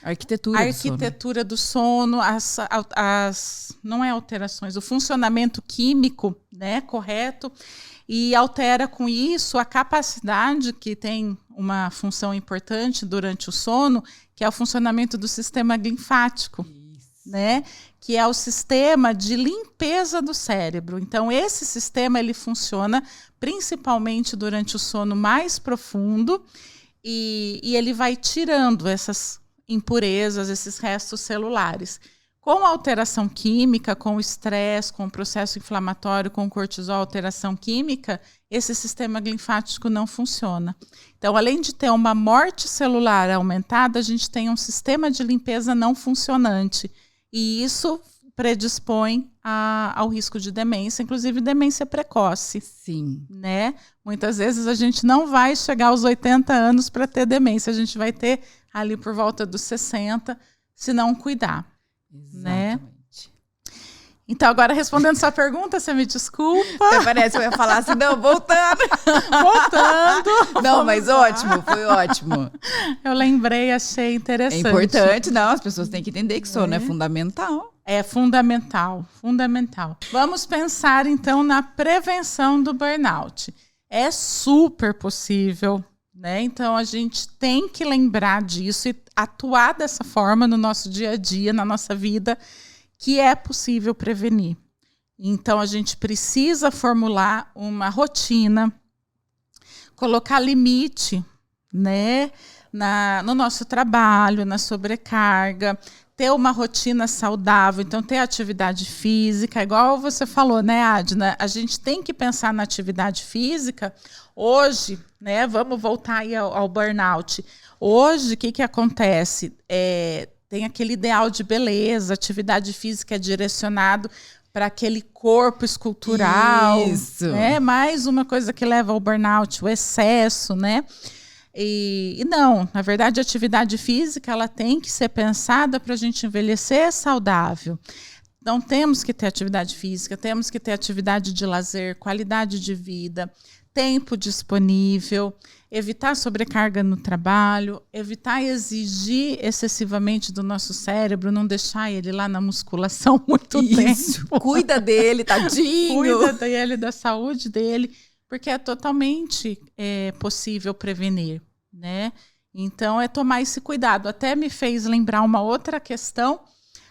Speaker 2: arquitetura do sono, não é alterações, o funcionamento químico, né, correto. e altera com isso a capacidade que tem uma função importante durante o sono, que é o funcionamento do sistema linfático, né? Que é o sistema de limpeza do cérebro. Então, esse sistema ele funciona principalmente durante o sono mais profundo e ele vai tirando essas impurezas, esses restos celulares. Com a alteração química, com o estresse, com o processo inflamatório, com o cortisol, alteração química, esse sistema linfático não funciona. Então, além de ter uma morte celular aumentada, a gente tem um sistema de limpeza não funcionante. E isso predispõe ao risco de demência, inclusive demência precoce.
Speaker 1: Sim.
Speaker 2: Né? Muitas vezes a gente não vai chegar aos 80 anos para ter demência, a gente vai ter ali por volta dos 60, se não cuidar.
Speaker 1: Exatamente.
Speaker 2: Né? Então, agora respondendo sua pergunta, você me desculpa.
Speaker 1: Até parece que eu ia falar assim, não, voltando. Não, mas ótimo, foi ótimo.
Speaker 2: Eu lembrei, achei interessante.
Speaker 1: É importante, não, as pessoas têm que entender que sono é fundamental.
Speaker 2: É fundamental, fundamental. Vamos pensar, então, na prevenção do burnout. É super possível, né? Então, a gente tem que lembrar disso e atuar dessa forma no nosso dia a dia, na nossa vida, que é possível prevenir. Então, a gente precisa formular uma rotina, colocar limite, né, no nosso trabalho, na sobrecarga, ter uma rotina saudável, então ter atividade física, igual você falou, né, Adna? A gente tem que pensar na atividade física. Hoje, né, vamos voltar aí ao burnout. Hoje, o que acontece? Tem aquele ideal de beleza, atividade física é direcionado para aquele corpo escultural.
Speaker 1: Isso.
Speaker 2: Né? Mais uma coisa que leva ao burnout, o excesso, né? E não, na verdade, a atividade física ela tem que ser pensada para a gente envelhecer saudável. Então, temos que ter atividade física, temos que ter atividade de lazer, qualidade de vida, tempo disponível, evitar sobrecarga no trabalho, evitar exigir excessivamente do nosso cérebro, não deixar ele lá na musculação muito tempo.
Speaker 1: Cuida dele, tadinho.
Speaker 2: Cuida dele, da saúde dele, porque é totalmente possível prevenir, né? Então, é tomar esse cuidado. Até me fez lembrar uma outra questão.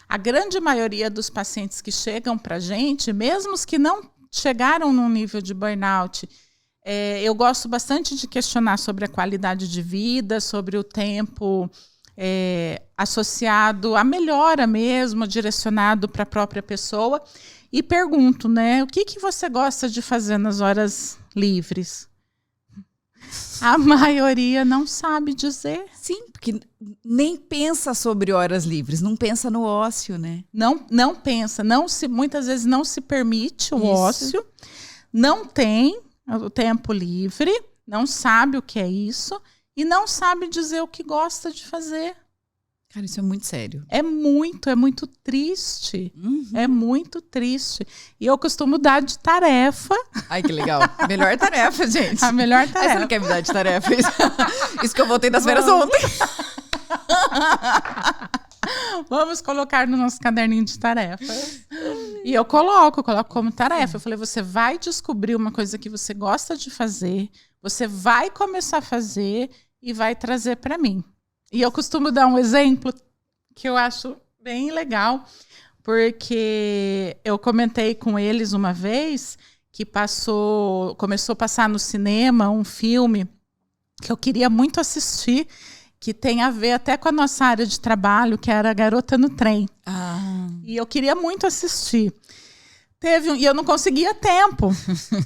Speaker 2: A grande maioria dos pacientes que chegam para a gente, mesmo os que não chegaram num nível de burnout, eu gosto bastante de questionar sobre a qualidade de vida, sobre o tempo associado à melhora mesmo, direcionado para a própria pessoa. E pergunto, né, o que você gosta de fazer nas horas livres? A maioria não sabe dizer.
Speaker 1: Sim, porque nem pensa sobre horas livres, não pensa no ócio, né?
Speaker 2: Não pensa, muitas vezes não se permite o ócio, não tem o tempo livre, não sabe o que é isso e não sabe dizer o que gosta de fazer.
Speaker 1: Cara, isso é muito sério.
Speaker 2: É muito triste.
Speaker 1: Uhum.
Speaker 2: É muito triste. E eu costumo dar de tarefa.
Speaker 1: Ai, que legal. Melhor tarefa, gente.
Speaker 2: A melhor tarefa.
Speaker 1: Aí você não quer me dar de tarefa? Isso que eu voltei das férias ontem.
Speaker 2: Vamos colocar no nosso caderninho de tarefas. E eu coloco como tarefa. Eu falei, você vai descobrir uma coisa que você gosta de fazer, você vai começar a fazer e vai trazer para mim. E eu costumo dar um exemplo que eu acho bem legal, porque eu comentei com eles uma vez que começou a passar no cinema um filme que eu queria muito assistir, que tem a ver até com a nossa área de trabalho, que era Garota no Trem. E eu queria muito assistir. E eu não conseguia tempo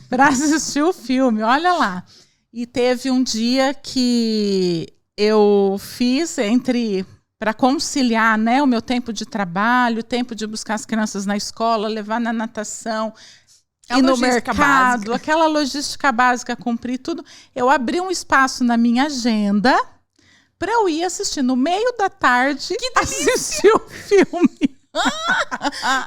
Speaker 2: para assistir o filme, olha lá. E teve um dia que eu fiz para conciliar, né, o meu tempo de trabalho, o tempo de buscar as crianças na escola, levar na natação, ir no mercado, aquela logística básica, cumprir tudo. Eu abri um espaço na minha agenda para eu ir assistir no meio da tarde, assistir o filme.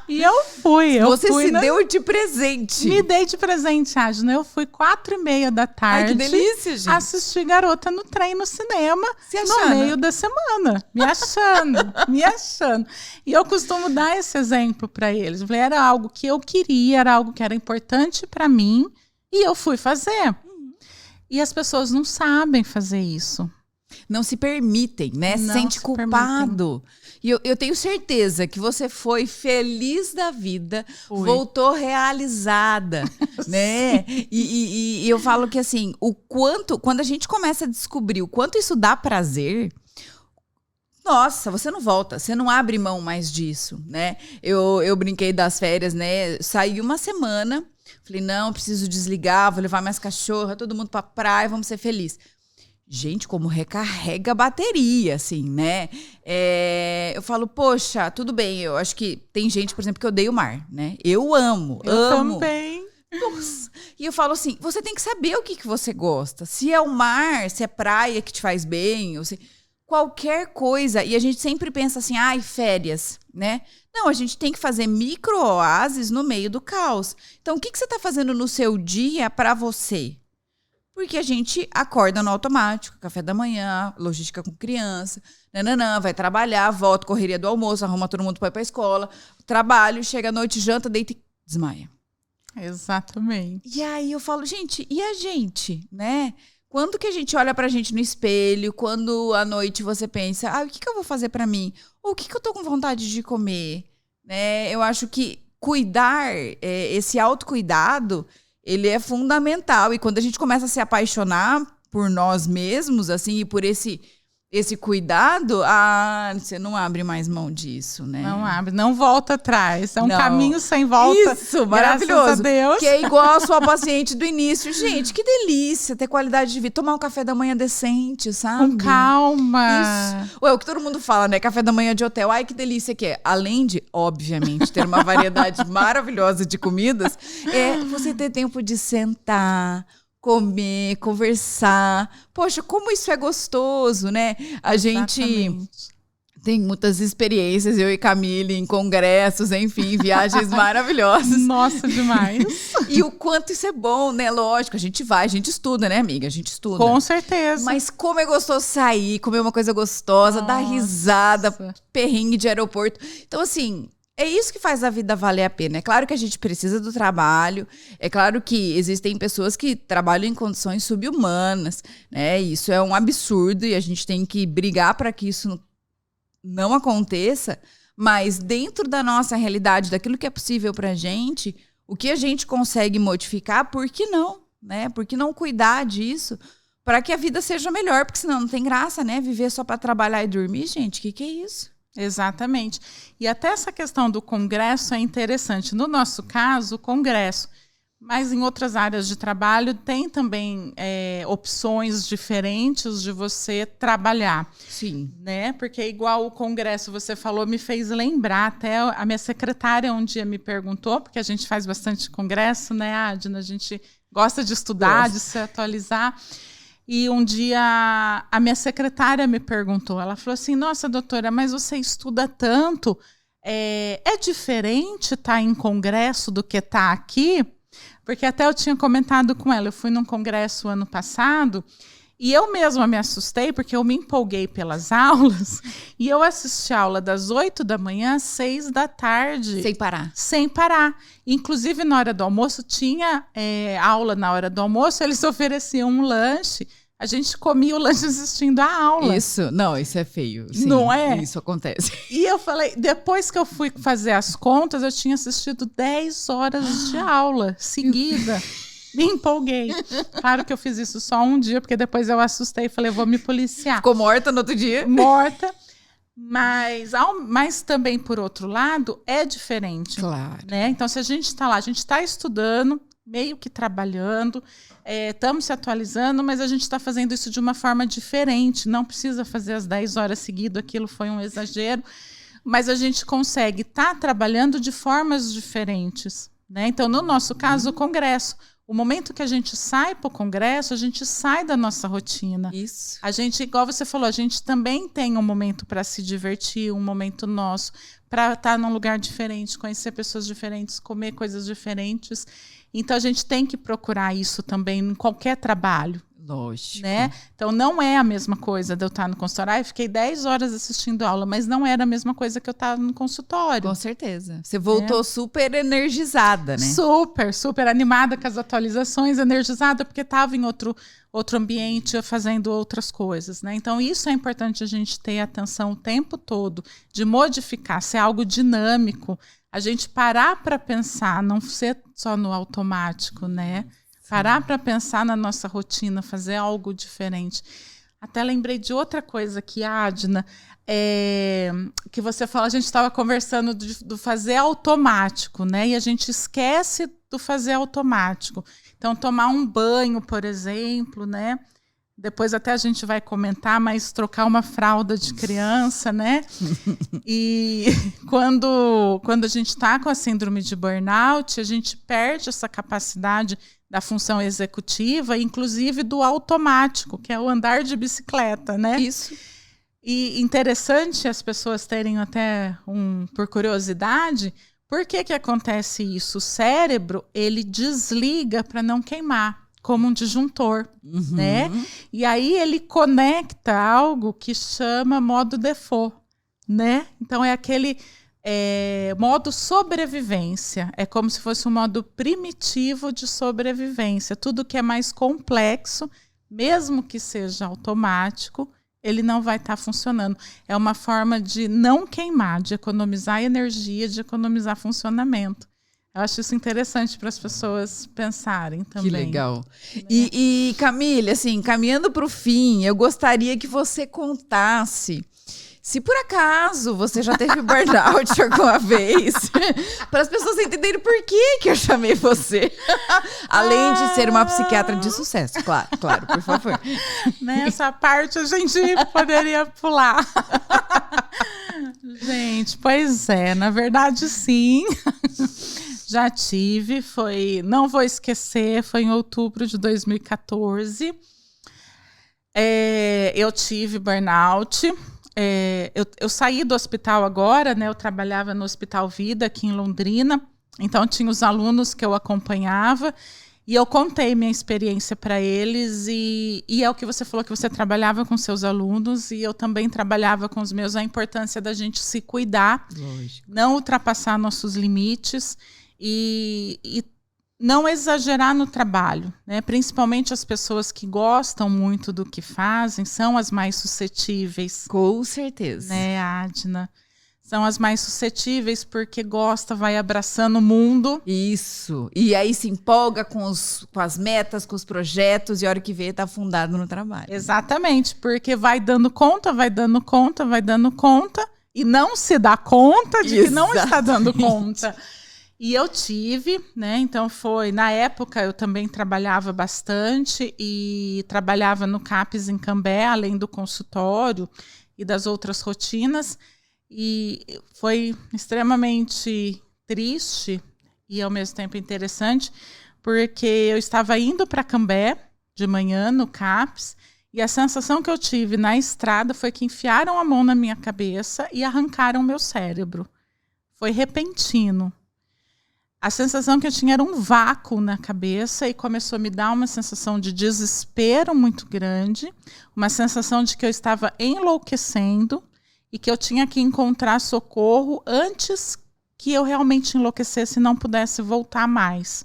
Speaker 2: E eu fui.
Speaker 1: Você se deu de presente.
Speaker 2: Me dei de presente, Adna. Eu fui 4h30 da tarde.
Speaker 1: Ai, que delícia, gente.
Speaker 2: Assistir Garota no Trem no cinema no meio da semana. Me achando. E eu costumo dar esse exemplo para eles. Eu falei, era algo que eu queria, era algo que era importante para mim. E eu fui fazer. E as pessoas não sabem fazer isso.
Speaker 1: Não se permitem, né? Se sente culpado. E eu tenho certeza que você foi feliz da vida, voltou realizada, né? E eu falo que assim, quando a gente começa a descobrir o quanto isso dá prazer, nossa, você não volta, você não abre mão mais disso, né? Eu brinquei das férias, né? Saí uma semana, falei, não, preciso desligar, vou levar minhas cachorras, todo mundo pra praia, vamos ser felizes. Gente, como recarrega a bateria, assim, né? Eu falo, poxa, tudo bem, eu acho que tem gente, por exemplo, que odeia o mar, né? Eu amo.
Speaker 2: Também.
Speaker 1: Nossa. E eu falo assim, você tem que saber o que você gosta. Se é o mar, se é praia que te faz bem, ou se... qualquer coisa. E a gente sempre pensa assim, férias, né? Não, a gente tem que fazer micro-oásis no meio do caos. Então, o que você está fazendo no seu dia para você? Porque a gente acorda no automático, café da manhã, logística com criança, vai trabalhar, volta, correria do almoço, arruma todo mundo para ir para a escola, trabalho, chega à noite, janta, deita e desmaia.
Speaker 2: Exatamente.
Speaker 1: E aí eu falo, gente, e a gente, né? Quando que a gente olha pra gente no espelho, quando à noite você pensa, o que eu vou fazer pra mim? Ou o que eu tô com vontade de comer? Né? Eu acho que cuidar, esse autocuidado, ele é fundamental. E quando a gente começa a se apaixonar por nós mesmos, assim, e por esse cuidado, você não abre mais mão disso, né?
Speaker 2: Não abre, não volta atrás. É um caminho sem volta.
Speaker 1: Isso, maravilhoso.
Speaker 2: Graças a Deus.
Speaker 1: Que é igual a sua paciente do início. Gente, que delícia ter qualidade de vida. Tomar um café da manhã decente, sabe?
Speaker 2: Com calma.
Speaker 1: Isso. O que todo mundo fala, né? Café da manhã de hotel. Ai, que delícia que é. Além de, obviamente, ter uma variedade maravilhosa de comidas, você ter tempo de sentar, comer, conversar. Poxa, como isso é gostoso, né? A gente tem muitas experiências, eu e Camille, em congressos, enfim, viagens maravilhosas.
Speaker 2: Nossa, demais.
Speaker 1: E o quanto isso é bom, né? Lógico, a gente vai, a gente estuda, né, amiga? A gente estuda.
Speaker 2: Com certeza.
Speaker 1: Mas como é gostoso sair, comer uma coisa gostosa, dar risada, perrengue de aeroporto. Então, assim... é isso que faz a vida valer a pena. É claro que a gente precisa do trabalho, é claro que existem pessoas que trabalham em condições subhumanas, né? Isso é um absurdo e a gente tem que brigar para que isso não aconteça, mas dentro da nossa realidade, daquilo que é possível para a gente, o que a gente consegue modificar, por que não? Né? Por que não cuidar disso? Para que a vida seja melhor, porque senão não tem graça, né? Viver só para trabalhar e dormir, gente, o que é isso?
Speaker 2: Exatamente. E até essa questão do congresso é interessante. No nosso caso, o congresso, mas em outras áreas de trabalho tem também opções diferentes de você trabalhar.
Speaker 1: Sim.
Speaker 2: Né? Porque igual o congresso, você falou, me fez lembrar, até a minha secretária um dia me perguntou, porque a gente faz bastante congresso, né, Adna? A gente gosta de estudar, de se atualizar. E um dia a minha secretária me perguntou, ela falou assim, nossa, doutora, mas você estuda tanto, é diferente estar em congresso do que estar aqui? Porque até eu tinha comentado com ela, eu fui num congresso ano passado e eu mesma me assustei porque eu me empolguei pelas aulas e eu assisti a aula das 8 da manhã às 6 da tarde.
Speaker 1: Sem parar.
Speaker 2: Sem parar. Inclusive, na hora do almoço, tinha aula na hora do almoço, eles ofereciam um lanche. A gente comia o lanche assistindo a aula.
Speaker 1: Isso é feio. Sim,
Speaker 2: não é?
Speaker 1: Isso acontece.
Speaker 2: E eu falei, depois que eu fui fazer as contas, eu tinha assistido 10 horas de aula seguida. Me empolguei. Claro que eu fiz isso só um dia, porque depois eu assustei e falei, vou me policiar.
Speaker 1: Ficou morta no outro dia?
Speaker 2: Morta. Mas também, por outro lado, é diferente.
Speaker 1: Claro.
Speaker 2: Né? Então, se a gente está lá, a gente está estudando, meio que trabalhando, estamos se atualizando, mas a gente está fazendo isso de uma forma diferente. Não precisa fazer as 10 horas seguidas, aquilo foi um exagero. Mas a gente consegue estar trabalhando de formas diferentes. Né? Então, no nosso caso, o congresso. O momento que a gente sai para o congresso, a gente sai da nossa rotina.
Speaker 1: Isso.
Speaker 2: A gente, igual você falou, a gente também tem um momento para se divertir, um momento nosso, para estar num lugar diferente, conhecer pessoas diferentes, comer coisas diferentes. Então, a gente tem que procurar isso também em qualquer trabalho.
Speaker 1: Lógico.
Speaker 2: Né? Então, não é a mesma coisa de eu estar no consultório. Eu fiquei 10 horas assistindo aula, mas não era a mesma coisa que eu estar no consultório.
Speaker 1: Com certeza. Você voltou super energizada, né?
Speaker 2: Super, super animada com as atualizações, energizada, porque estava em outro ambiente, fazendo outras coisas, né? Então, isso é importante a gente ter atenção o tempo todo, de modificar, ser algo dinâmico, a gente parar para pensar, não ser só no automático, né? Parar para pensar na nossa rotina, fazer algo diferente. Até lembrei de outra coisa aqui, Adna, que você falou, a gente estava conversando do fazer automático, né? E a gente esquece do fazer automático. Então, tomar um banho, por exemplo, né? Depois até a gente vai comentar, mas trocar uma fralda de criança, né? E quando a gente está com a síndrome de burnout, a gente perde essa capacidade da função executiva, inclusive do automático, que é o andar de bicicleta, né?
Speaker 1: Isso.
Speaker 2: E interessante as pessoas terem até por curiosidade, por que acontece isso? O cérebro, ele desliga para não queimar, como um disjuntor, né? E aí ele conecta algo que chama modo default, né? Então é aquele modo sobrevivência. É como se fosse um modo primitivo de sobrevivência. Tudo que é mais complexo, mesmo que seja automático, ele não vai estar funcionando. É uma forma de não queimar, de economizar energia, de economizar funcionamento. Eu acho isso interessante para as pessoas pensarem também.
Speaker 1: Que legal. E Camille, assim, caminhando para o fim, eu gostaria que você contasse se por acaso você já teve burnout alguma vez, para as pessoas entenderem por que eu chamei você. Além de ser uma psiquiatra de sucesso, claro, por favor.
Speaker 2: Nessa parte a gente poderia pular. Gente, pois é, na verdade sim, já tive, não vou esquecer, foi em outubro de 2014, eu tive burnout. Eu saí do hospital agora, né? Eu trabalhava no Hospital Vida, aqui em Londrina. Então, tinha os alunos que eu acompanhava. E eu contei minha experiência para eles. E é o que você falou, que você trabalhava com seus alunos. E eu também trabalhava com os meus. A importância da gente se cuidar.
Speaker 1: Lógico.
Speaker 2: Não ultrapassar nossos limites. E não exagerar no trabalho, né? Principalmente as pessoas que gostam muito do que fazem são as mais suscetíveis.
Speaker 1: Com certeza.
Speaker 2: Né, Adna? São as mais suscetíveis porque gosta, vai abraçando o mundo.
Speaker 1: Isso. E aí se empolga com as metas, com os projetos, e a hora que vê, tá afundado no trabalho.
Speaker 2: Exatamente, porque vai dando conta, e não se dá conta de que não está dando conta. E eu tive, né? Então na época eu também trabalhava bastante e trabalhava no CAPES em Cambé, além do consultório e das outras rotinas. E foi extremamente triste e ao mesmo tempo interessante, porque eu estava indo para Cambé de manhã no CAPES e a sensação que eu tive na estrada foi que enfiaram a mão na minha cabeça e arrancaram meu cérebro. Foi repentino. A sensação que eu tinha era um vácuo na cabeça e começou a me dar uma sensação de desespero muito grande, uma sensação de que eu estava enlouquecendo e que eu tinha que encontrar socorro antes que eu realmente enlouquecesse e não pudesse voltar mais.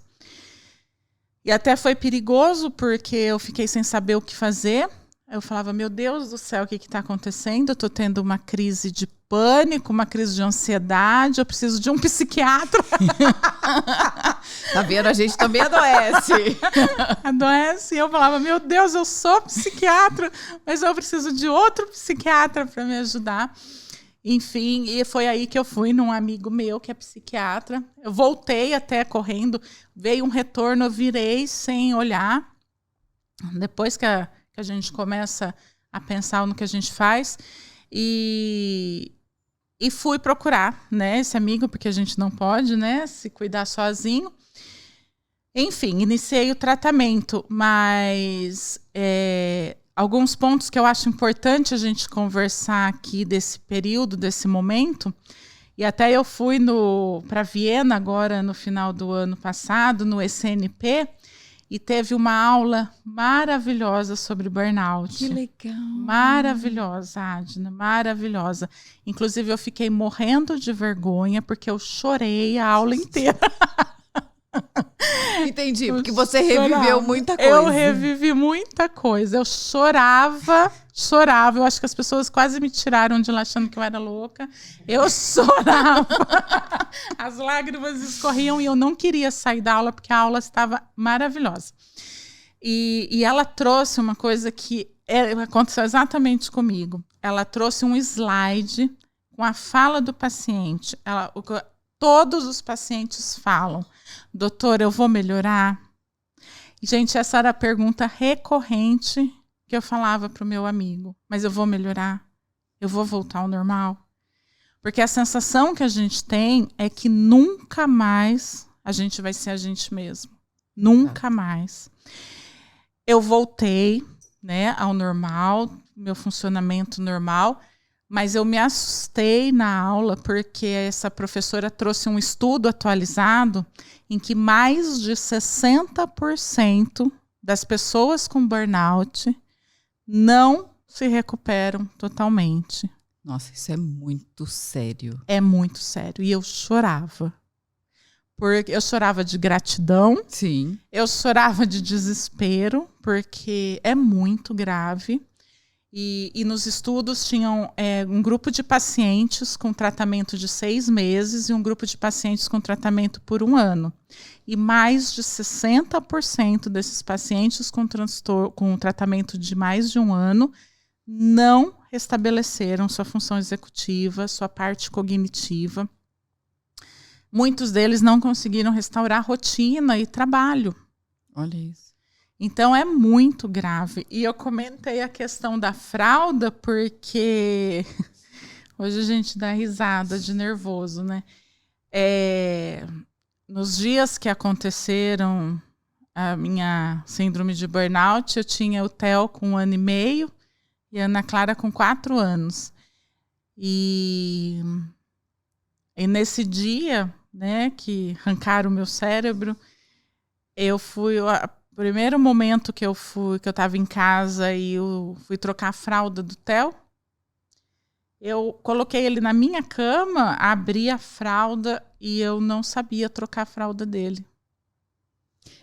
Speaker 2: E até foi perigoso porque eu fiquei sem saber o que fazer. Eu falava, meu Deus do céu, o que está acontecendo? Eu estou tendo uma crise de pânico, uma crise de ansiedade, eu preciso de um psiquiatra.
Speaker 1: Tá vendo? A gente também adoece.
Speaker 2: Adoece. E eu falava, meu Deus, eu sou psiquiatra, mas eu preciso de outro psiquiatra para me ajudar. Enfim, e foi aí que eu fui num amigo meu que é psiquiatra. Eu voltei até correndo, veio um retorno, eu virei sem olhar. Depois que a gente começa a pensar no que a gente faz. E fui procurar, né, esse amigo, porque a gente não pode, né, se cuidar sozinho. Enfim, iniciei o tratamento, mas alguns pontos que eu acho importante a gente conversar aqui desse período, desse momento, e até eu fui para Viena agora no final do ano passado, no ECNP, e teve uma aula maravilhosa sobre burnout.
Speaker 1: Que legal.
Speaker 2: Maravilhosa, Adna, maravilhosa. Inclusive, eu fiquei morrendo de vergonha porque eu chorei a aula inteira.
Speaker 1: Entendi, porque você reviveu muita coisa.
Speaker 2: Eu revivi muita coisa. Eu chorava. Eu acho que as pessoas quase me tiraram de lá achando que eu era louca. Eu chorava. As lágrimas escorriam e eu não queria sair da aula porque a aula estava maravilhosa. E ela trouxe uma coisa que aconteceu exatamente comigo. Ela trouxe um slide com a fala do paciente. Todos os pacientes falam: doutor, eu vou melhorar? Gente, essa era a pergunta recorrente que eu falava para o meu amigo. Mas eu vou melhorar? Eu vou voltar ao normal? Porque a sensação que a gente tem é que nunca mais a gente vai ser a gente mesmo. Nunca mais. Eu voltei, né, ao normal, meu funcionamento normal, mas eu me assustei na aula porque essa professora trouxe um estudo atualizado em que mais de 60% das pessoas com burnout não se recuperam totalmente.
Speaker 1: Nossa, isso é muito sério.
Speaker 2: É muito sério. E eu chorava. Porque eu chorava de gratidão.
Speaker 1: Sim.
Speaker 2: Eu chorava de desespero, porque é muito grave. E nos estudos tinham um grupo de pacientes com tratamento de 6 meses e um grupo de pacientes com tratamento por 1 ano. E mais de 60% desses pacientes com tratamento de mais de 1 ano não restabeleceram sua função executiva, sua parte cognitiva. Muitos deles não conseguiram restaurar rotina e trabalho.
Speaker 1: Olha isso.
Speaker 2: Então, é muito grave. E eu comentei a questão da fralda porque hoje a gente dá risada de nervoso, né? Nos dias que aconteceram a minha síndrome de burnout, eu tinha o Theo com 1 ano e meio e a Ana Clara com 4 anos. E nesse dia, né, que arrancaram o meu cérebro, eu fui... O primeiro momento que eu estava em casa e eu fui trocar a fralda do Theo, eu coloquei ele na minha cama, abri a fralda e eu não sabia trocar a fralda dele.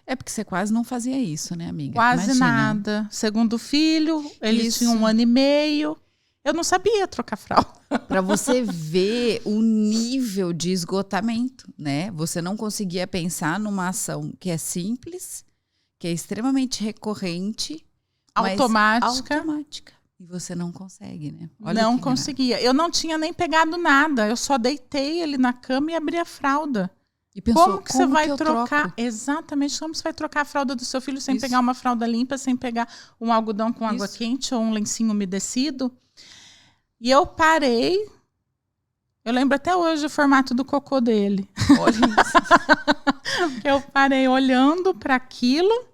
Speaker 1: É porque você quase não fazia isso, né, amiga?
Speaker 2: Quase
Speaker 1: Imagina.
Speaker 2: nada. Segundo filho, ele
Speaker 1: Isso.
Speaker 2: tinha 1 ano e meio. Eu não sabia trocar fralda.
Speaker 1: Para você ver o nível de esgotamento, né? Você não conseguia pensar numa ação que é simples, que é extremamente recorrente,
Speaker 2: Automática.
Speaker 1: automática. E você não consegue, né? Olha
Speaker 2: Não
Speaker 1: que
Speaker 2: conseguia. Eu não tinha nem pegado nada. Eu só deitei ele na cama e abri a fralda.
Speaker 1: E pensou,
Speaker 2: Como que você vai
Speaker 1: eu
Speaker 2: trocar?
Speaker 1: troco?
Speaker 2: Exatamente. Como você vai trocar a fralda do seu filho sem
Speaker 1: Isso.
Speaker 2: pegar uma fralda limpa, sem pegar um algodão com água
Speaker 1: Isso.
Speaker 2: quente ou um lencinho umedecido? E eu parei. Eu lembro até hoje o formato do cocô dele.
Speaker 1: Olha isso.
Speaker 2: Eu parei olhando para aquilo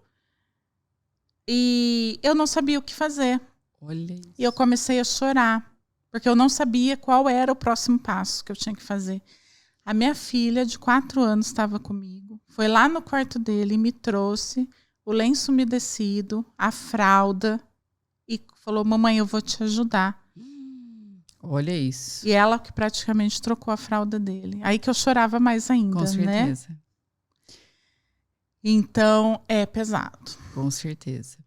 Speaker 2: e eu não sabia o que fazer.
Speaker 1: Olha isso.
Speaker 2: E eu comecei a chorar, porque eu não sabia qual era o próximo passo que eu tinha que fazer. A minha filha, de 4 anos, estava comigo. Foi lá no quarto dele e me trouxe o lenço umedecido, a fralda, e falou: mamãe, eu vou te ajudar.
Speaker 1: Olha isso.
Speaker 2: E ela que praticamente trocou a fralda dele. Aí que eu chorava mais ainda,
Speaker 1: Com certeza.
Speaker 2: né? Então, é pesado.
Speaker 1: Com certeza.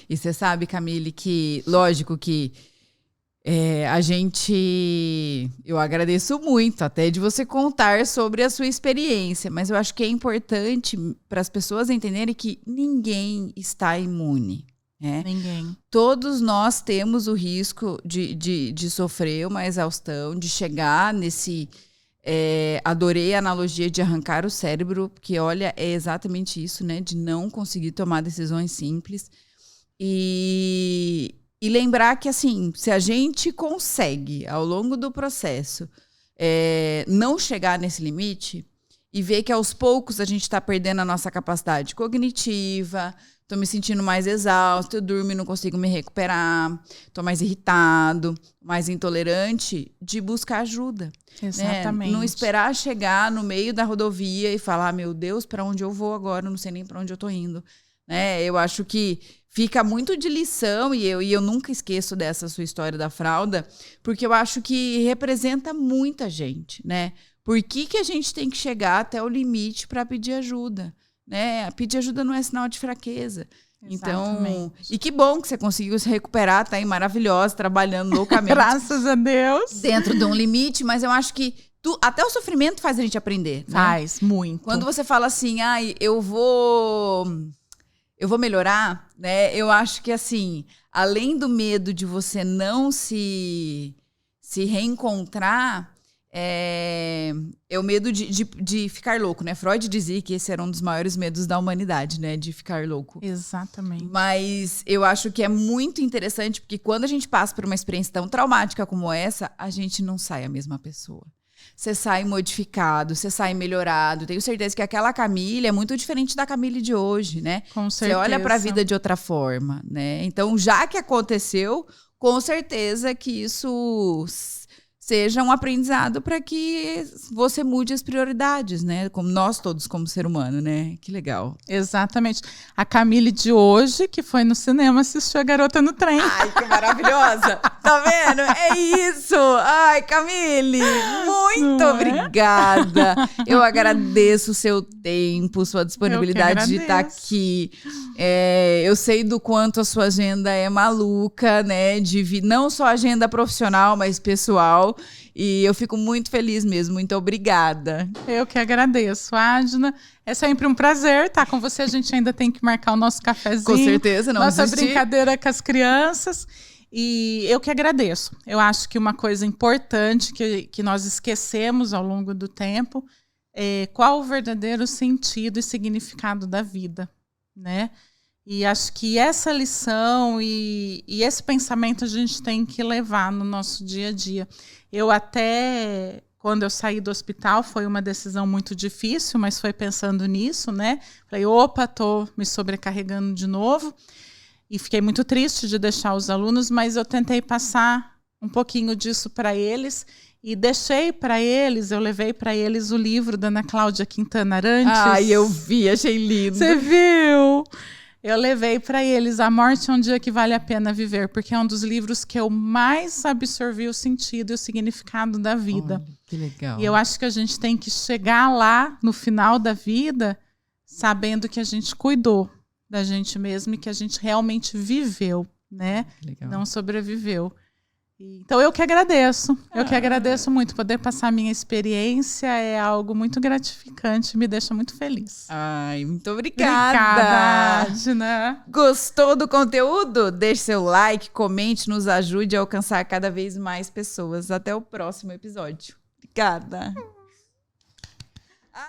Speaker 1: E você sabe, Camille, que, lógico que eu agradeço muito até de você contar sobre a sua experiência, mas eu acho que é importante para as pessoas entenderem que ninguém está imune. Né?
Speaker 2: Ninguém.
Speaker 1: Todos nós temos o risco de sofrer uma exaustão, de chegar nesse... adorei a analogia de arrancar o cérebro, porque, olha, é exatamente isso, né? De não conseguir tomar decisões simples. E lembrar que, assim, se a gente consegue, ao longo do processo, não chegar nesse limite e ver que, aos poucos, a gente está perdendo a nossa capacidade cognitiva, estou me sentindo mais exausto, eu durmo e não consigo me recuperar, estou mais irritado, mais intolerante, de buscar ajuda.
Speaker 2: Exatamente.
Speaker 1: Né? Não esperar chegar no meio da rodovia e falar, meu Deus, para onde eu vou agora? Eu não sei nem para onde eu estou indo. né? Eu acho que fica muito de lição, e eu nunca esqueço dessa sua história da fralda, porque eu acho que representa muita gente, né? Por que a gente tem que chegar até o limite para pedir ajuda, né? Pedir ajuda não é sinal de fraqueza.
Speaker 2: Exatamente.
Speaker 1: Então, e que bom que você conseguiu se recuperar, tá aí maravilhosa, trabalhando loucamente.
Speaker 2: Graças a Deus.
Speaker 1: Dentro de um limite, mas eu acho que até o sofrimento faz a gente aprender, né?
Speaker 2: Faz, muito.
Speaker 1: Quando você fala assim, eu vou melhorar, né? Eu acho que, assim, além do medo de você não se reencontrar, é o medo de ficar louco, né? Freud dizia que esse era um dos maiores medos da humanidade, né? De ficar louco.
Speaker 2: Exatamente.
Speaker 1: Mas eu acho que é muito interessante, porque quando a gente passa por uma experiência tão traumática como essa, a gente não sai a mesma pessoa. Você sai modificado, você sai melhorado. Tenho certeza que aquela Camille é muito diferente da Camille de hoje, né?
Speaker 2: Com certeza.
Speaker 1: Você olha para a vida de outra forma, né? Então, já que aconteceu, com certeza que isso seja um aprendizado para que você mude as prioridades, né? Como nós todos como ser humano, né? Que legal.
Speaker 2: Exatamente. A Camille de hoje, que foi no cinema, assistiu A Garota no Trem.
Speaker 1: Ai, que maravilhosa! Tá vendo? É isso! Ai, Camille, muito obrigada. Eu agradeço o seu tempo, sua disponibilidade de estar aqui. Eu sei do quanto a sua agenda é maluca, né? Não só agenda profissional, mas pessoal. E eu fico muito feliz mesmo. Muito obrigada.
Speaker 2: Eu que agradeço, Adna. É sempre um prazer estar com você. A gente ainda tem que marcar o nosso cafezinho.
Speaker 1: Com certeza, não
Speaker 2: nossa
Speaker 1: desistir.
Speaker 2: Brincadeira com as crianças. E eu que agradeço. Eu acho que uma coisa importante que nós esquecemos ao longo do tempo é qual o verdadeiro sentido e significado da vida, né? E acho que essa lição e esse pensamento a gente tem que levar no nosso dia a dia. Eu até, quando eu saí do hospital, foi uma decisão muito difícil, mas foi pensando nisso, né? Falei, opa, estou me sobrecarregando de novo. E fiquei muito triste de deixar os alunos, mas eu tentei passar um pouquinho disso para eles. E deixei para eles, eu levei para eles o livro da Ana Cláudia Quintana Arantes.
Speaker 1: Ai, eu vi, achei lindo.
Speaker 2: Você viu? Eu levei para eles A Morte é um Dia que Vale a Pena Viver, porque é um dos livros que eu mais absorvi o sentido e o significado da vida.
Speaker 1: Olha, que legal.
Speaker 2: E eu acho que a gente tem que chegar lá, no final da vida, sabendo que a gente cuidou da gente mesmo e que a gente realmente viveu, né?
Speaker 1: Legal.
Speaker 2: Não sobreviveu. Então eu que agradeço. Eu que agradeço muito. Poder passar a minha experiência é algo muito gratificante, me deixa muito feliz.
Speaker 1: Ai, muito obrigada.
Speaker 2: Obrigada, Adna.
Speaker 1: Gostou do conteúdo? Deixe seu like, comente, nos ajude a alcançar cada vez mais pessoas. Até o próximo episódio. Obrigada.